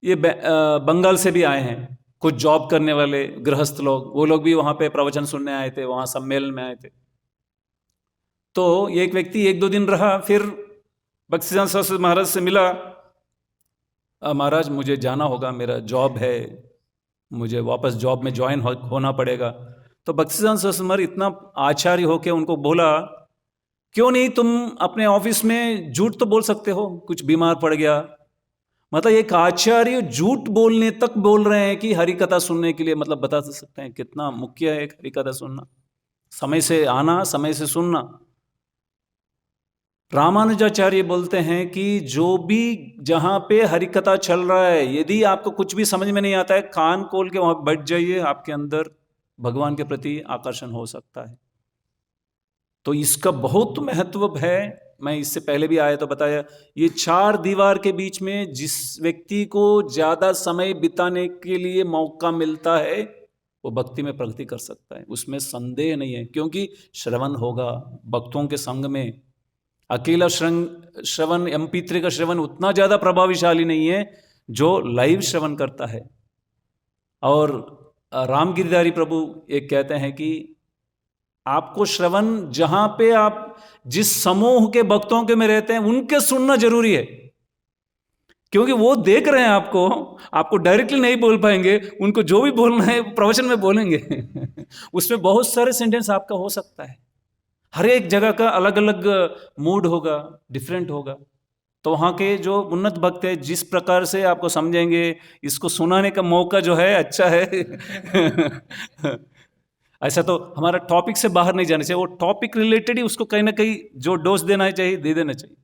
[SPEAKER 1] ये बंगाल से भी आए हैं, कुछ जॉब करने वाले गृहस्थ लोग, वो लोग भी वहाँ पे प्रवचन सुनने आए थे, वहाँ सम्मेलन में आए थे। तो एक व्यक्ति 1-2 दिन रहा, फिर भक्तिसिद्धांत सरस्वती महाराज से मिला, महाराज मुझे जाना होगा, मेरा जॉब है, मुझे वापस जॉब में ज्वाइन होना पड़ेगा। तो भक्तिसिद्धांत सरस्वती महाराज इतना आचार्य होकर उनको बोला, क्यों नहीं तुम अपने ऑफिस में झूठ तो बोल सकते हो, कुछ बीमार पड़ गया। मतलब एक आचार्य झूठ बोलने तक बोल रहे हैं कि हरिकथा सुनने के लिए, मतलब बता सकते हैं कितना मुख्य है एक हरिकथा सुनना, समय से आना, समय से सुनना। रामानुजाचार्य बोलते हैं कि जो भी जहां पे हरिकथा चल रहा है, यदि आपको कुछ भी समझ में नहीं आता है, कान खोल के वहां बैठ जाइए, आपके अंदर भगवान के प्रति आकर्षण हो सकता है। तो इसका बहुत महत्व है। मैं इससे पहले भी आया तो बताया, ये 4 दीवार के बीच में जिस व्यक्ति को ज्यादा समय बिताने के लिए मौका मिलता है, वो भक्ति में प्रगति कर सकता है, उसमें संदेह नहीं है। क्योंकि श्रवण होगा भक्तों के संग में। अकेला श्रवण, MP3 का श्रवण उतना ज्यादा प्रभावशाली नहीं है जो लाइव श्रवण करता है। और रामगिरिधारी प्रभु एक कहते हैं कि आपको श्रवण, जहां पे आप जिस समूह के भक्तों के में रहते हैं उनके सुनना जरूरी है, क्योंकि वो देख रहे हैं आपको डायरेक्टली नहीं बोल पाएंगे, उनको जो भी बोलना है प्रवचन में बोलेंगे। उसमें बहुत सारे सेंटेंस आपका हो सकता है, हर एक जगह का अलग अलग मूड होगा, डिफरेंट होगा। तो वहाँ के जो उन्नत भक्त है, जिस प्रकार से आपको समझेंगे, इसको सुनाने का मौका जो है अच्छा है। ऐसा तो हमारा टॉपिक से बाहर नहीं जाना चाहिए, वो टॉपिक रिलेटेड ही उसको कहीं ना कहीं जो डोज देना चाहिए दे देना चाहिए,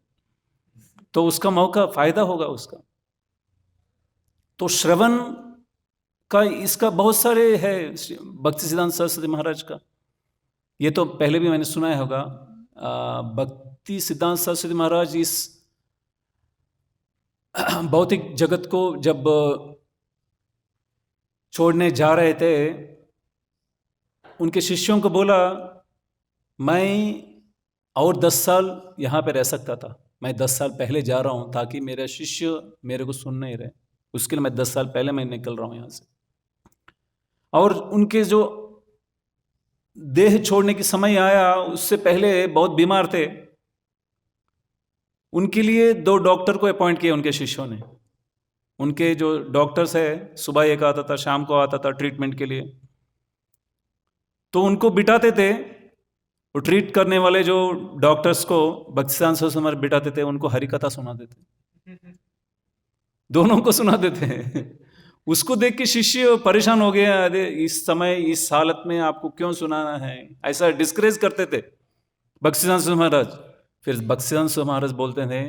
[SPEAKER 1] तो उसका मौका, फायदा होगा उसका। तो श्रवण का इसका बहुत सारे है, भक्ति सिद्धांत सरस्वती महाराज का। ये तो पहले भी मैंने सुना होगा। भक्ति सिद्धांत सरस्वती महाराज इस भौतिक जगत को जब छोड़ने जा रहे थे, उनके शिष्यों को बोला, मैं और 10 साल यहाँ पे रह सकता था, मैं 10 साल पहले जा रहा हूँ ताकि मेरा शिष्य मेरे को सुन नहीं रहे, उसके लिए मैं 10 साल पहले मैं निकल रहा हूँ यहाँ से। और उनके जो देह छोड़ने की समय आया, उससे पहले बहुत बीमार थे, उनके लिए 2 डॉक्टर को अपॉइंट किया उनके शिष्यों ने। उनके जो डॉक्टर्स है, सुबह एक आता था, शाम को आता था ट्रीटमेंट के लिए। तो उनको बिठाते थे, वो ट्रीट करने वाले जो डॉक्टर्स को भक्ति सिद्धांत सरस्वती महाराज बिठाते थे, उनको हरिकथा सुनाते थे, दोनों को सुनाते थे। उसको देख के शिष्य परेशान हो गया, अरे इस समय इस हालत में आपको क्यों सुनाना है, ऐसा डिस्करेज करते थे भक्ति सिद्धांत सरस्वती महाराज। फिर भक्ति सिद्धांत सरस्वती महाराज बोलते थे,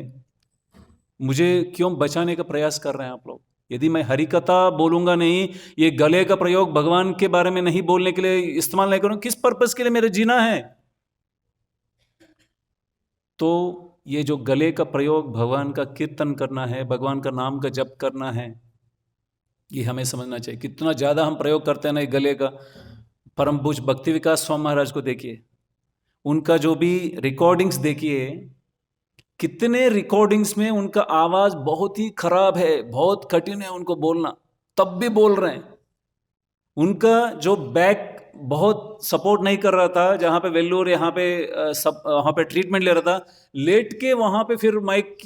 [SPEAKER 1] मुझे क्यों बचाने का प्रयास कर रहे हैं आप लोग? यदि मैं हरिकथा बोलूंगा नहीं, ये गले का प्रयोग भगवान के बारे में नहीं बोलने के लिए इस्तेमाल नहीं करूंगा, किस पर्पस के लिए मेरे जीना है? तो ये जो गले का प्रयोग भगवान का कीर्तन करना है, भगवान का नाम का जप करना है, ये हमें समझना चाहिए। कितना ज़्यादा हम प्रयोग करते हैं ना ये गले का। परम पूज्य भक्ति विकास स्वामी महाराज को देखिए, उनका जो भी रिकॉर्डिंग्स देखिए, कितने रिकॉर्डिंग्स में उनका आवाज़ बहुत ही खराब है, बहुत कठिन है उनको बोलना, तब भी बोल रहे हैं। उनका जो बैक बहुत सपोर्ट नहीं कर रहा था, जहाँ पे वेल्लोर यहाँ पे वहाँ पे ट्रीटमेंट ले रहा था, लेट के वहाँ पे फिर माइक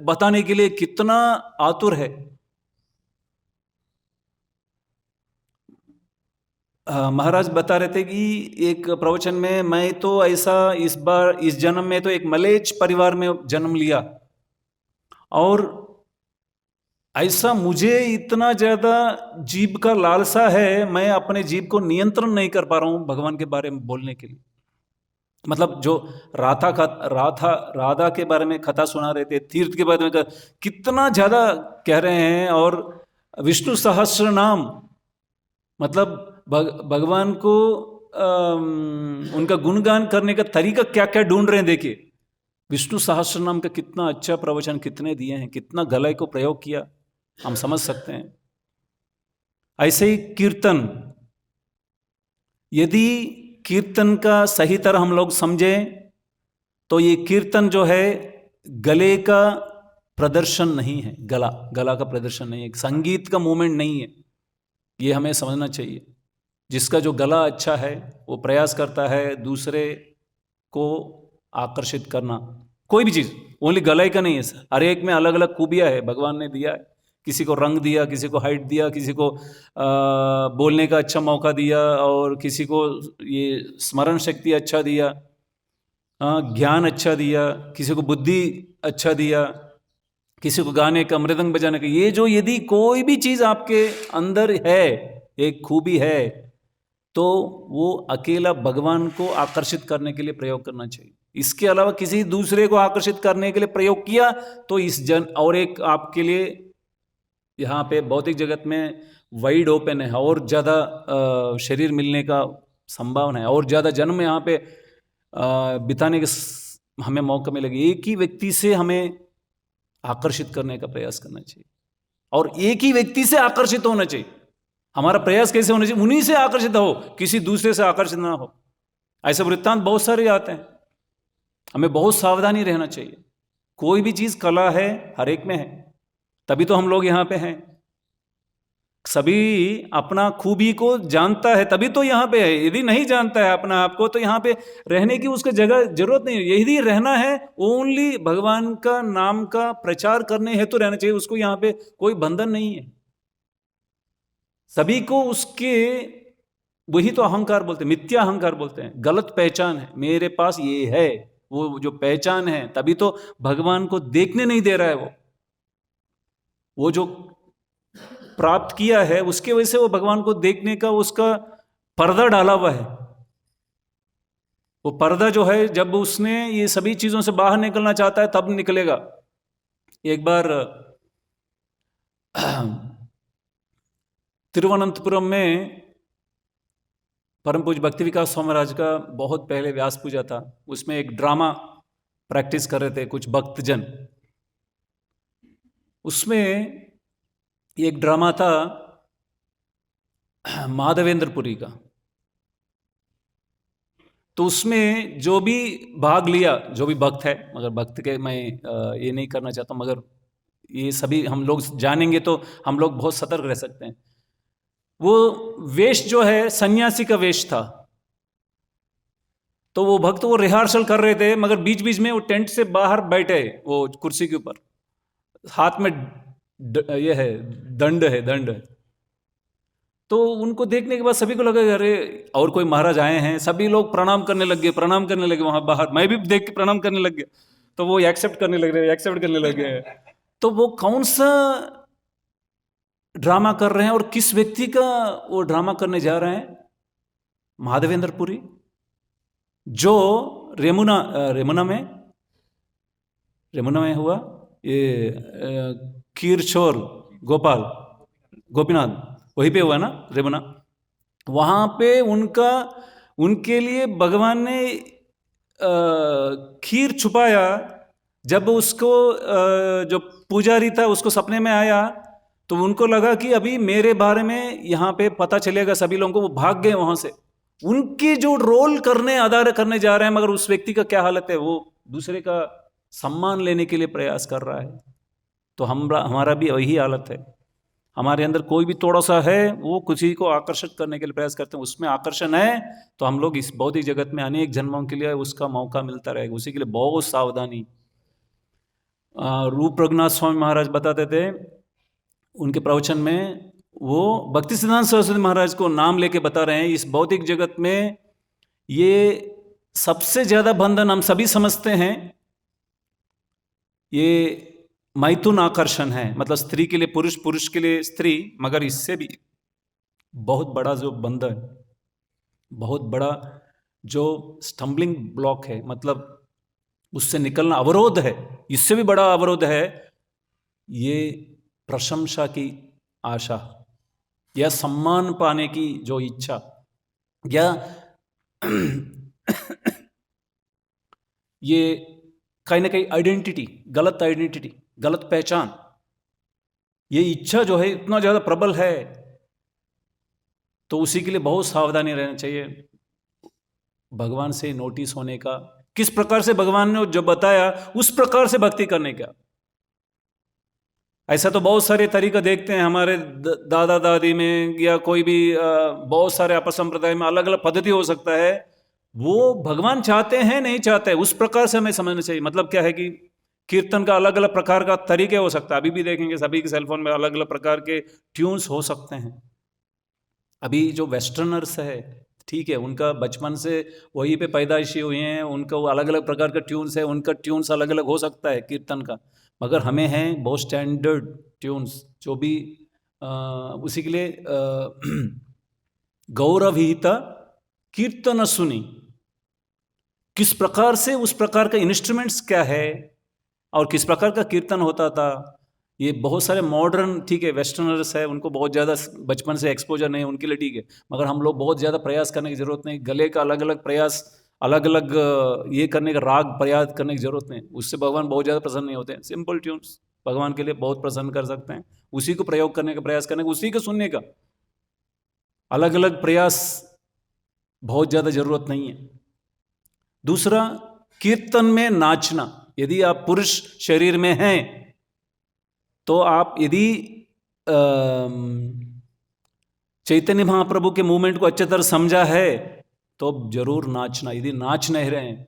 [SPEAKER 1] बताने के लिए कितना आतुर है। महाराज बता रहे थे कि एक प्रवचन में, मैं तो ऐसा इस जन्म में तो एक मलेच्छ परिवार में जन्म लिया, और ऐसा मुझे इतना ज़्यादा जीभ का लालसा है, मैं अपने जीभ को नियंत्रण नहीं कर पा रहा हूँ भगवान के बारे में बोलने के लिए। मतलब जो राधा के बारे में कथा सुना रहे थे, तीर्थ के बारे में कितना ज़्यादा कह रहे हैं, और विष्णु सहस्र नाम, मतलब भगवान को उनका गुणगान करने का तरीका क्या क्या ढूंढ रहे हैं। देखिए विष्णु सहस्र नाम का कितना अच्छा प्रवचन कितने दिए हैं, कितना गलय को प्रयोग किया, हम समझ सकते हैं। ऐसे ही कीर्तन, यदि कीर्तन का सही तरह हम लोग समझें तो ये कीर्तन जो है गले का प्रदर्शन नहीं है, गला का प्रदर्शन नहीं है, संगीत का मूवमेंट नहीं है। ये हमें समझना चाहिए। जिसका जो गला अच्छा है वो प्रयास करता है दूसरे को आकर्षित करना। कोई भी चीज़ ओनली गला का नहीं है, हर एक में अलग अलग खूबियाँ है, भगवान ने दिया है। किसी को रंग दिया, किसी को हाइट दिया, किसी को बोलने का अच्छा मौका दिया, और किसी को ये स्मरण शक्ति अच्छा दिया, ज्ञान अच्छा दिया, किसी को बुद्धि अच्छा दिया, किसी को गाने का, मृदंग बजाने का। ये जो यदि कोई भी चीज़ आपके अंदर है, एक खूबी है, तो वो अकेला भगवान को आकर्षित करने के लिए प्रयोग करना चाहिए। इसके अलावा किसी दूसरे को आकर्षित करने के लिए प्रयोग किया तो और एक आपके लिए यहाँ पे भौतिक जगत में वाइड ओपन है, और ज़्यादा शरीर मिलने का संभावना है, और ज़्यादा जन्म यहाँ पे बिताने के हमें मौका मिलेगा। एक ही व्यक्ति से हमें आकर्षित करने का प्रयास करना चाहिए, और एक ही व्यक्ति से आकर्षित होना चाहिए। हमारा प्रयास कैसे होना चाहिए? उन्हीं से आकर्षित हो, किसी दूसरे से आकर्षित ना हो। ऐसे वृत्तांत बहुत सारे आते हैं, हमें बहुत सावधानी रहना चाहिए। कोई भी चीज़ कला है, हर एक में है, तभी तो हम लोग यहाँ पे हैं। सभी अपना खूबी को जानता है तभी तो यहाँ पे है। यदि नहीं जानता है अपना आप को, तो यहाँ पे रहने की उसको जरूरत नहीं है। यदि रहना है ओनली भगवान का नाम का प्रचार करने हेतु रहना चाहिए, उसको यहाँ पे कोई बंधन नहीं है। सभी को उसके, वही तो अहंकार बोलते हैं, मिथ्या अहंकार बोलते हैं, गलत पहचान है, मेरे पास ये है, वो जो पहचान है, तभी तो भगवान को देखने नहीं दे रहा है। वो जो प्राप्त किया है उसके वजह से वो भगवान को देखने का उसका पर्दा डाला हुआ है। वो पर्दा जो है, जब उसने ये सभी चीजों से बाहर निकलना चाहता है तब निकलेगा। एक बार तिरुवनंतपुरम में परम पूज्य भक्ति विकास स्वामी महाराज का बहुत पहले व्यास पूजा था, उसमें एक ड्रामा प्रैक्टिस कर रहे थे कुछ भक्तजन। उसमें एक ड्रामा था माधवेंद्रपुरी का। तो उसमें जो भी भाग लिया, जो भी भक्त है, मगर भक्त के मैं ये नहीं करना चाहता, मगर ये सभी हम लोग जानेंगे तो हम लोग बहुत सतर्क रह सकते हैं। वो वेश जो है सन्यासी का वेश था। तो वो भक्त वो रिहर्सल कर रहे थे, मगर बीच बीच में वो टेंट से बाहर बैठे, वो कुर्सी के ऊपर, हाथ में ये है दंड है। तो उनको देखने के बाद सभी को लगा अरे और कोई महाराज आए हैं, सभी लोग प्रणाम करने लगे वहां बाहर। मैं भी देख के प्रणाम करने लग गया, तो वो एक्सेप्ट करने लगे। तो वो कौन सा ड्रामा कर रहे हैं और किस व्यक्ति का वो ड्रामा करने जा रहे हैं? माधवेंद्रपुरी, जो रेमुना में हुआ ये कीरछोर गोपीनाथ, वहीं पे हुआ ना रेमुना। वहां पे उनके लिए भगवान ने खीर छुपाया। जब उसको जो पुजारी था उसको सपने में आया, तो उनको लगा कि अभी मेरे बारे में यहाँ पे पता चलेगा सभी लोगों को, वो भाग गए वहां से। उनकी जो रोल करने अदा करने जा रहे हैं, मगर उस व्यक्ति का क्या हालत है, वो दूसरे का सम्मान लेने के लिए प्रयास कर रहा है। तो हमारा भी वही हालत है। हमारे अंदर कोई भी थोड़ा सा है, वो किसी को आकर्षित करने के लिए प्रयास करते हैं, उसमें आकर्षण है तो हम लोग इस भौतिक जगत में अनेक जन्मों के लिए उसका मौका मिलता रहेगा। उसी के लिए बहुत सावधानी। रूप रघुनाथ स्वामी महाराज बताते थे उनके प्रवचन में, वो भक्ति सिद्धांत सरस्वती महाराज को नाम लेके बता रहे हैं, इस भौतिक जगत में ये सबसे ज्यादा बंधन हम सभी समझते हैं, ये मैथुन आकर्षण है, मतलब स्त्री के लिए पुरुष, पुरुष के लिए स्त्री। मगर इससे भी बहुत बड़ा जो बंधन, बहुत बड़ा जो स्टम्बलिंग ब्लॉक है, मतलब उससे निकलना अवरोध है, इससे भी बड़ा अवरोध है ये प्रशंसा की आशा या सम्मान पाने की जो इच्छा, या ये कहीं ना कहीं आइडेंटिटी, गलत पहचान, ये इच्छा जो है इतना ज्यादा प्रबल है। तो उसी के लिए बहुत सावधानी रहना चाहिए भगवान से नोटिस होने का, किस प्रकार से भगवान ने जो बताया उस प्रकार से भक्ति करने का। ऐसा तो बहुत सारे तरीका देखते हैं हमारे दादा दादी में, या कोई भी बहुत सारे अपसंप्रदाय में अलग अलग पद्धति हो सकता है। वो भगवान चाहते हैं नहीं चाहते उस प्रकार से हमें समझना चाहिए। मतलब क्या है कि कीर्तन का अलग अलग प्रकार का तरीके हो सकता है। अभी भी देखेंगे सभी के सेलफोन में अलग अलग प्रकार के ट्यून्स हो सकते हैं। अभी जो वेस्टर्नर्स है, ठीक है, उनका बचपन से वहीं पे पैदाइशी हुए हैं, उनका वो अलग अलग प्रकार का ट्यून्स है, उनका ट्यून्स अलग अलग हो सकता है कीर्तन का। मगर हमें हैं बहुत स्टैंडर्ड ट्यून्स जो भी उसी के लिए गौरवहिता कीर्तन सुनी, किस प्रकार से उस प्रकार का इंस्ट्रूमेंट्स क्या है और किस प्रकार का कीर्तन होता था। ये बहुत सारे मॉडर्न, ठीक है, वेस्टर्नर्स है, उनको बहुत ज़्यादा बचपन से एक्सपोजर नहीं है, उनके लिए ठीक है। मगर हम लोग बहुत ज़्यादा प्रयास करने की ज़रूरत नहीं। गले का अलग अलग प्रयास, अलग अलग ये करने का, राग प्रयास करने की ज़रूरत नहीं। उससे भगवान बहुत ज़्यादा प्रसन्न नहीं होते हैं। सिंपल ट्यून्स भगवान के लिए बहुत प्रसन्न कर सकते हैं। उसी को प्रयोग करने का प्रयास करने का, उसी को सुनने का। अलग अलग प्रयास बहुत ज़्यादा ज़रूरत नहीं है। दूसरा, कीर्तन में नाचना। यदि आप पुरुष शरीर में हैं तो आप यदि चैतन्य महाप्रभु के मूवमेंट को अच्छी तरह समझा है तो जरूर नाचना। यदि नाच नहीं रहे हैं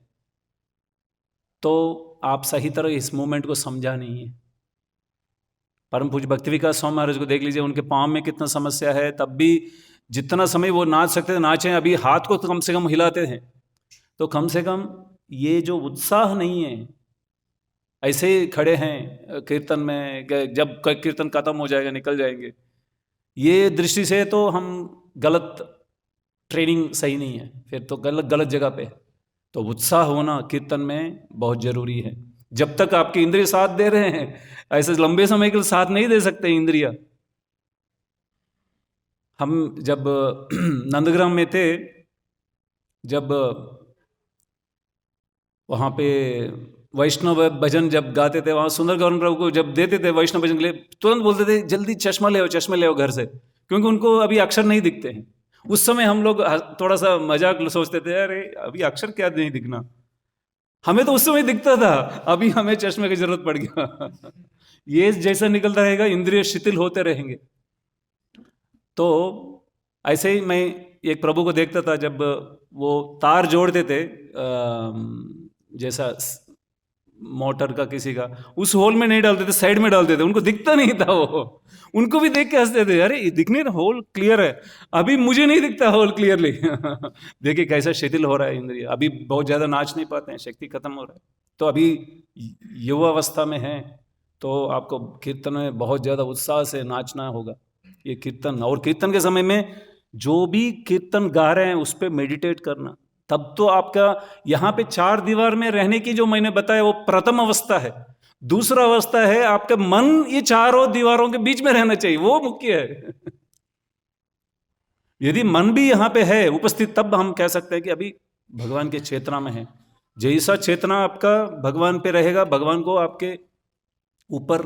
[SPEAKER 1] तो आप सही तरह इस मूवमेंट को समझा नहीं है। परम पूज्य भक्ति विकास स्वामी महाराज को देख लीजिए, उनके पाँव में कितना समस्या है, तब भी जितना समय वो नाच सकते थे नाचे। अभी हाथ को कम से कम हिलाते हैं। तो कम से कम ये जो उत्साह नहीं है, ऐसे ही खड़े हैं कीर्तन में, जब कीर्तन खत्म हो जाएगा निकल जाएंगे, ये दृष्टि से तो हम गलत, ट्रेनिंग सही नहीं है, फिर तो गलत जगह पे। तो उत्साह होना कीर्तन में बहुत जरूरी है। जब तक आपकी इंद्रिय साथ दे रहे हैं, ऐसे लंबे समय के लिए साथ नहीं दे सकते इंद्रिया। हम जब नंदग्राम में थे, जब वहाँ पे वैष्णव भजन जब गाते थे, वहाँ सुंदर गौरन प्रभु को जब देते थे वैष्णव भजन के लिए, तुरंत बोलते थे जल्दी चश्मा ले आओ घर से, क्योंकि उनको अभी अक्षर नहीं दिखते हैं। उस समय हम लोग थोड़ा सा मजाक सोचते थे, अरे अभी अक्षर क्या नहीं दिखना, हमें तो उस समय दिखता था, अभी हमें चश्मे की जरूरत पड़ गया। ये जैसा निकलता रहेगा इंद्रिय शिथिल होते रहेंगे। तो ऐसे ही मैं एक प्रभु को देखता था, जब वो तार जोड़ते थे जैसा मोटर का किसी का, उस होल में नहीं डालते थे, साइड में डालते थे, उनको दिखता नहीं था। वो उनको भी देख के हंसते थे, अरे दिखने ना, होल क्लियर है, अभी मुझे नहीं दिखता होल क्लियरली। देखिए कैसा शिथिल हो रहा है इंद्रिय। अभी बहुत ज्यादा नाच नहीं पाते हैं, शक्ति खत्म हो रहा है। तो अभी युवा अवस्था में है तो आपको कीर्तन में बहुत ज्यादा उत्साह से नाचना होगा। ये कीर्तन, और कीर्तन के समय में जो भी कीर्तन गा रहे हैं उस पर मेडिटेट करना, तब तो आपका यहाँ पे चार दीवार में रहने की जो मैंने बताया वो प्रथम अवस्था है। दूसरा अवस्था है आपका मन ये चारों दीवारों के बीच में रहना चाहिए, वो मुख्य है। यदि मन भी यहाँ पे है उपस्थित, तब हम कह सकते हैं कि अभी भगवान के चेतना में है। जैसा चेतना आपका भगवान पे रहेगा, भगवान को आपके ऊपर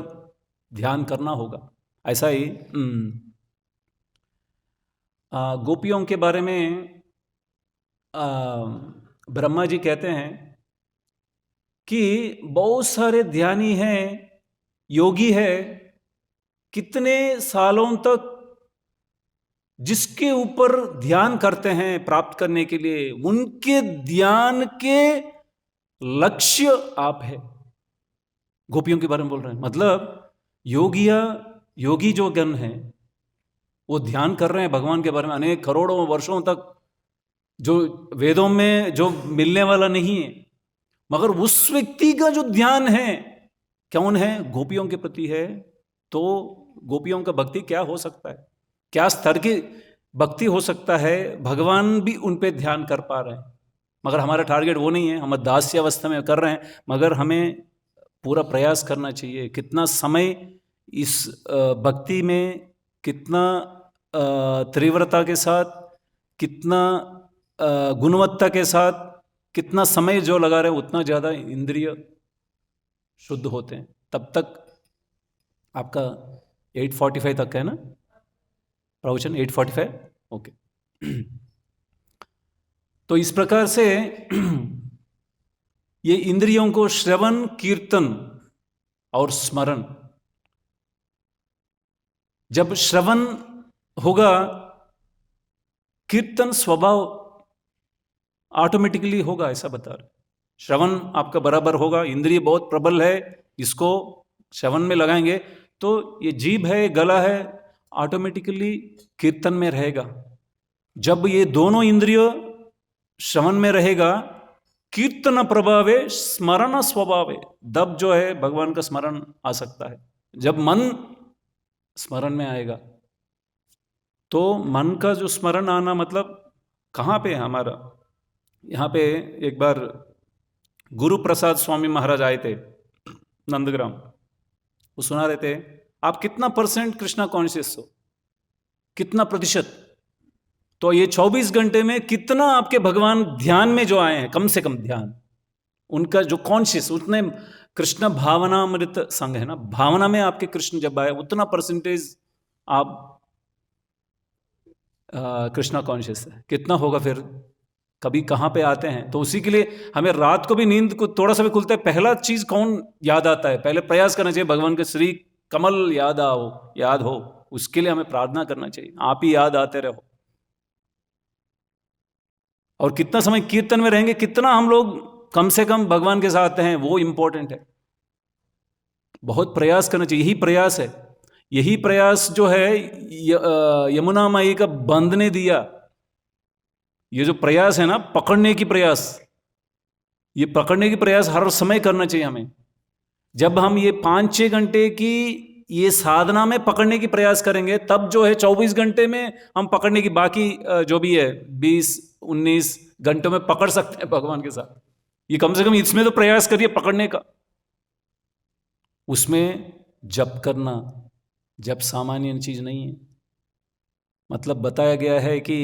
[SPEAKER 1] ध्यान करना होगा। ऐसा ही गोपियों के बारे में ब्रह्मा जी कहते हैं कि बहुत सारे ध्यानी हैं, योगी है, कितने सालों तक जिसके ऊपर ध्यान करते हैं प्राप्त करने के लिए, उनके ध्यान के लक्ष्य आप है। गोपियों के बारे में बोल रहे हैं, मतलब योगी जो गण हैं वो ध्यान कर रहे हैं भगवान के बारे में अनेक करोड़ों वर्षों तक, जो वेदों में जो मिलने वाला नहीं है, मगर उस व्यक्ति का जो ध्यान है कौन है? गोपियों के प्रति है। तो गोपियों का भक्ति क्या हो सकता है, क्या स्तर की भक्ति हो सकता है? भगवान भी उन पे ध्यान कर पा रहे हैं, मगर हमारा टारगेट वो नहीं है, हम दास्य अवस्था में कर रहे हैं। मगर हमें पूरा प्रयास करना चाहिए, कितना समय इस भक्ति में, कितना तीव्रता के साथ, कितना गुणवत्ता के साथ, कितना समय जो लगा रहे हैं, उतना ज़्यादा इंद्रिय शुद्ध होते हैं। तब तक आपका 8:45 तक है ना प्रवचन? 8:45, ओके। तो इस प्रकार से ये इंद्रियों को श्रवण, कीर्तन और स्मरण, जब श्रवण होगा, कीर्तन स्वभाव ऑटोमेटिकली होगा, ऐसा बता रहे। श्रवण आपका बराबर होगा, इंद्रिय बहुत प्रबल है, इसको श्रवण में लगाएंगे तो ये जीभ है, गला है, ऑटोमेटिकली कीर्तन में रहेगा। जब ये दोनों इंद्रिय श्रवण में रहेगा, कीर्तन प्रभावे स्मरण स्वभावे, तब जो है भगवान का स्मरण आ सकता है। जब मन स्मरण में आएगा, तो मन का जो स्मरण आना मतलब कहाँ पे है हमारा? यहाँ पे एक बार गुरु प्रसाद स्वामी महाराज आए थे नंदग्राम, वो सुना रहे थे, आप कितना % कृष्णा कॉन्शियस हो, कितना प्रतिशत? तो ये 24 घंटे में कितना आपके भगवान ध्यान में जो आए हैं, कम से कम ध्यान, उनका जो कॉन्शियस, उतने कृष्ण भावनामृत संग है ना, भावना में आपके कृष्ण जब आए, उतना % आप कृष्णा कॉन्शियस है। कितना होगा फिर? कभी कहाँ पे आते हैं? तो उसी के लिए हमें रात को भी नींद को थोड़ा सा भी खुलता है, पहला चीज कौन याद आता है? पहले प्रयास करना चाहिए भगवान के श्री कमल याद हो, उसके लिए हमें प्रार्थना करना चाहिए, आप ही याद आते रहो। और कितना समय कीर्तन में रहेंगे, कितना हम लोग कम से कम भगवान के साथ हैं, वो इंपॉर्टेंट है। बहुत प्रयास करना चाहिए, यही प्रयास जो है यमुना माई का बंद ने दिया। ये जो प्रयास है ना, पकड़ने की प्रयास, ये पकड़ने की प्रयास हर समय करना चाहिए हमें। जब हम ये 5-6 घंटे की ये साधना में पकड़ने की प्रयास करेंगे, तब जो है 24 घंटे में हम पकड़ने की, बाकी जो भी है 20-19 घंटों में पकड़ सकते हैं भगवान के साथ। ये कम से कम इसमें तो प्रयास करिए पकड़ने का। उसमें जप करना, जप सामान्य चीज नहीं है। मतलब बताया गया है कि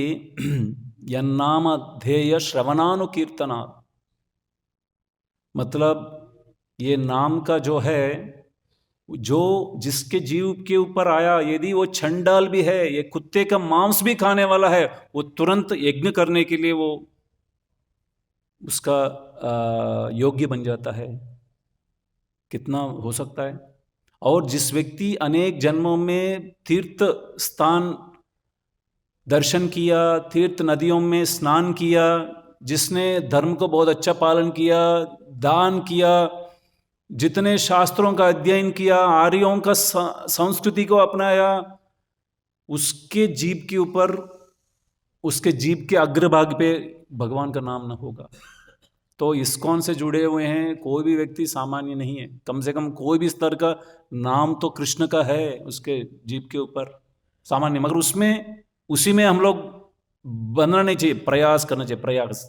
[SPEAKER 1] यन्नाम ध्येय श्रवणानुकीर्तना, मतलब ये नाम का जो है, जो जिसके जीव के ऊपर आया, यदि वो छंडाल भी है, ये कुत्ते का मांस भी खाने वाला है, वो तुरंत यज्ञ करने के लिए वो उसका योग्य बन जाता है। कितना हो सकता है? और जिस व्यक्ति अनेक जन्मों में तीर्थ स्थान दर्शन किया, तीर्थ नदियों में स्नान किया, जिसने धर्म को बहुत अच्छा पालन किया, दान किया, जितने शास्त्रों का अध्ययन किया, आर्यों का संस्कृति को अपनाया, उसके जीभ के ऊपर, उसके जीभ के अग्रभाग पे भगवान का नाम न होगा। तो इस्कॉन से जुड़े हुए हैं कोई भी व्यक्ति सामान्य नहीं है, कम से कम कोई भी स्तर का नाम तो कृष्ण का है उसके जीभ के ऊपर, सामान्य। मगर उसी में हम लोग बनना नहीं चाहिए, प्रयास करना चाहिए, प्रयास।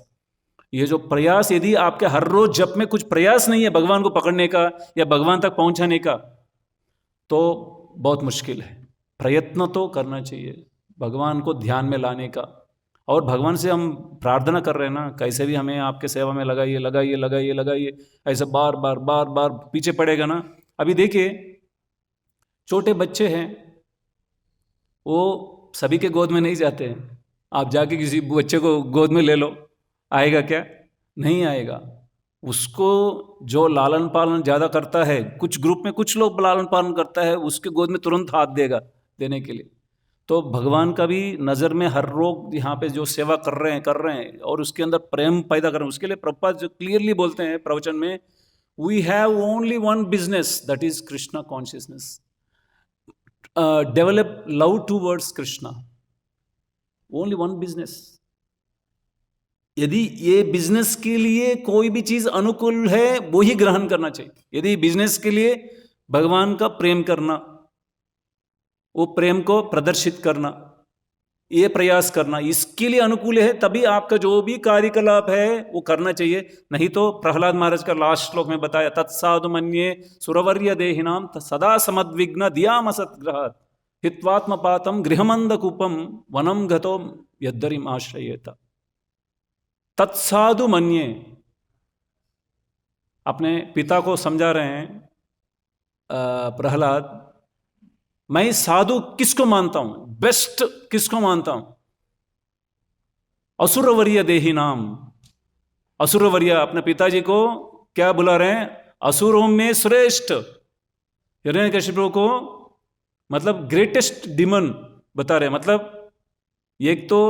[SPEAKER 1] ये जो प्रयास, यदि आपके हर रोज जप में कुछ प्रयास नहीं है भगवान को पकड़ने का या भगवान तक पहुंचाने का, तो बहुत मुश्किल है। प्रयत्न तो करना चाहिए भगवान को ध्यान में लाने का। और भगवान से हम प्रार्थना कर रहे हैं ना, कैसे भी हमें आपके सेवा में लगाइए लगाइए लगाइए लगाइए, ऐसे बार बार पीछे पड़ेगा ना। अभी देखिए, छोटे बच्चे हैं, वो सभी के गोद में नहीं जाते हैं। आप जाके किसी बच्चे को गोद में ले लो, आएगा क्या? नहीं आएगा। उसको जो लालन पालन ज़्यादा करता है, कुछ ग्रुप में कुछ लोग लालन पालन करता है, उसके गोद में तुरंत हाथ देगा देने के लिए। तो भगवान का भी नज़र में हर लोग यहाँ पे जो सेवा कर रहे हैं और उसके अंदर प्रेम पैदा कर रहे हैं, उसके लिए प्रभुपाद जो क्लियरली बोलते हैं प्रवचन में, we have only one business, that is Krishna consciousness. Develop love towards Krishna, only one business. यदि ये बिजनेस के लिए कोई भी चीज अनुकूल है वो ही ग्रहण करना चाहिए। यदि बिजनेस के लिए भगवान का प्रेम करना, वो प्रेम को प्रदर्शित करना, ये प्रयास करना इसके लिए अनुकूल है, तभी आपका जो भी कार्यकलाप है वो करना चाहिए। नहीं तो प्रहलाद महाराज का लास्ट श्लोक में बताया, तत्साधु मन्ये सुरवर्य देहिनाम सदा समद्विग्न दियाम असत्ग्रहात् हित्वात्मपातम गृहमंदकूपम वनम गतो यद्धरिम आश्रयेत। तत्साधु मन्ये, अपने पिता को समझा रहे हैं प्रहलाद, मैं साधु किसको मानता हूं, बेस्ट किसको मानता हूं? असुरवर्य देही नाम। असुरवर्य, अपने पिताजी को क्या बुला रहे हैं? असुरों में श्रेष्ठ। हिरण्यकशिपु को मतलब ग्रेटेस्ट डिमन बता रहे हैं। मतलब एक तो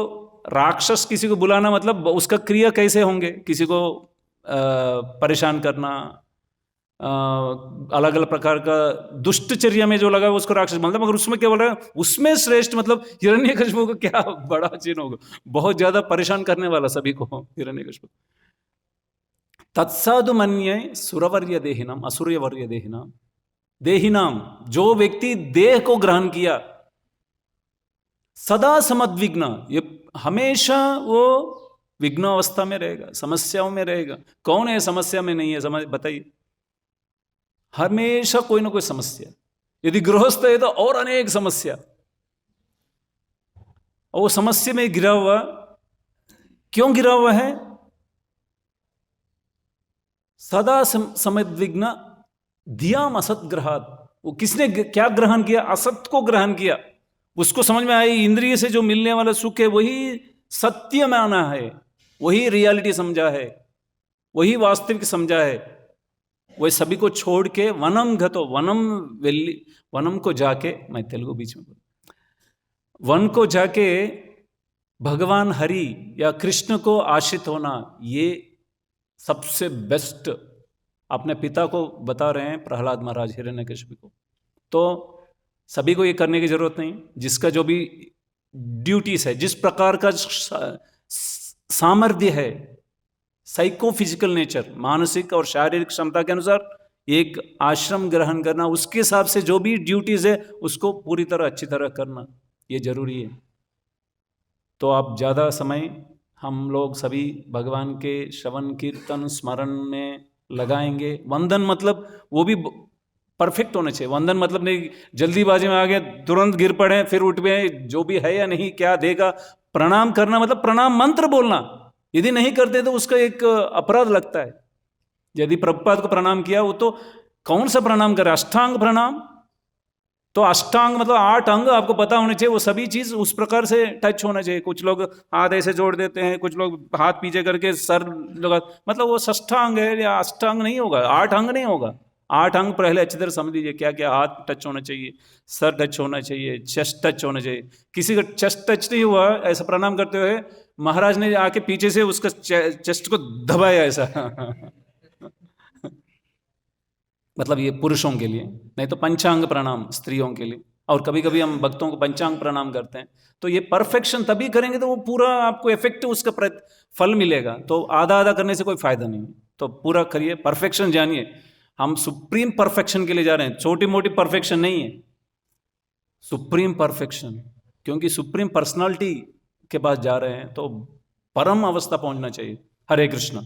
[SPEAKER 1] राक्षस किसी को बुलाना, मतलब उसका क्रिया कैसे होंगे, किसी को परेशान करना, अलग अलग प्रकार का दुष्टचर्या में जो लगा उसको राक्षस मतलब, मगर उसमें क्या बोल रहा है? उसमें श्रेष्ठ। मतलब हिरण्यकशिपु को क्या बड़ा चिन्ह होगा, बहुत ज्यादा परेशान करने वाला सभी को हिरण्यकशिपु। तत्साधु मन्ये सुरवर्य देहिनाम, असुरवर्य देहिनाम। देहिनाम, जो व्यक्ति देह को ग्रहण किया, सदा समद्विग्न, ये हमेशा वो विघ्न अवस्था में रहेगा, समस्याओं में रहेगा। कौन है समस्या में नहीं है? समझ बताइए। हमेशा कोई ना कोई समस्या। यदि गृहस्थ है तो और अनेक समस्या, और वो समस्या में गिरा हुआ, क्यों गिरा हुआ है? सदा समद्विग्न दियाम असत ग्रहात। वो किसने क्या ग्रहण किया? असत को ग्रहण किया। उसको समझ में आई इंद्रिय से जो मिलने वाला सुख है वही सत्य माना है, वही रियलिटी समझा है, वही वास्तविक समझा है। वही सभी को छोड़ के वनम गतो, वनम वेल्ली, वनम को जाके, मैं तेलुगु बीच में, वन को जाके भगवान हरि या कृष्ण को आश्रित होना, ये सबसे बेस्ट अपने पिता को बता रहे हैं प्रहलाद महाराज हिरण्यकशिपु को। तो सभी को ये करने की जरूरत नहीं। जिसका जो भी ड्यूटीज है, जिस प्रकार का सामर्थ्य है, साइकोफिजिकल नेचर, मानसिक और शारीरिक क्षमता के अनुसार एक आश्रम ग्रहण करना, उसके हिसाब से जो भी ड्यूटीज है उसको पूरी तरह अच्छी तरह करना, ये जरूरी है। तो आप ज़्यादा समय हम लोग सभी भगवान के श्रवण कीर्तन स्मरण में लगाएंगे। वंदन मतलब वो भी परफेक्ट होना चाहिए। वंदन मतलब नहीं जल्दीबाजी में आ गए, तुरंत गिर पड़े, फिर उठ गए, जो भी है या नहीं क्या देगा। प्रणाम करना मतलब प्रणाम मंत्र बोलना, यदि नहीं करते तो उसका एक अपराध लगता है। यदि प्रभुपाद को प्रणाम किया, वो तो कौन सा प्रणाम करे? अष्टांग प्रणाम। तो अष्टांग मतलब 8 अंग आपको पता होने चाहिए, वो सभी चीज उस प्रकार से टच होना चाहिए। कुछ लोग हाथ ऐसे जोड़ देते हैं, कुछ लोग हाथ पीछे करके सर लगा, मतलब वो षष्ठांग है या अष्टांग नहीं होगा, 8 अंग नहीं होगा। 8 अंग पहले अच्छी तरह समझ लीजिए, क्या क्या हाथ टच होना चाहिए, सर टच होना चाहिए, चेस्ट टच होना चाहिए। किसी का चेस्ट टच नहीं हुआ, ऐसा प्रणाम करते हुए महाराज ने आके पीछे से उसका चेस्ट को दबाया ऐसा मतलब ये पुरुषों के लिए, नहीं तो पंचांग प्रणाम स्त्रियों के लिए। और कभी कभी हम भक्तों को पंचांग प्रणाम करते हैं। तो ये परफेक्शन तभी करेंगे तो वो पूरा आपको इफेक्ट उसका फल मिलेगा। तो आधा आधा करने से कोई फायदा नहीं। तो पूरा करिए, परफेक्शन जानिए। हम सुप्रीम परफेक्शन के लिए जा रहे हैं, छोटी मोटी परफेक्शन नहीं है, सुप्रीम परफेक्शन। क्योंकि सुप्रीम पर्सनालिटी के पास जा रहे हैं तो परम अवस्था पहुंचना चाहिए। हरे कृष्ण।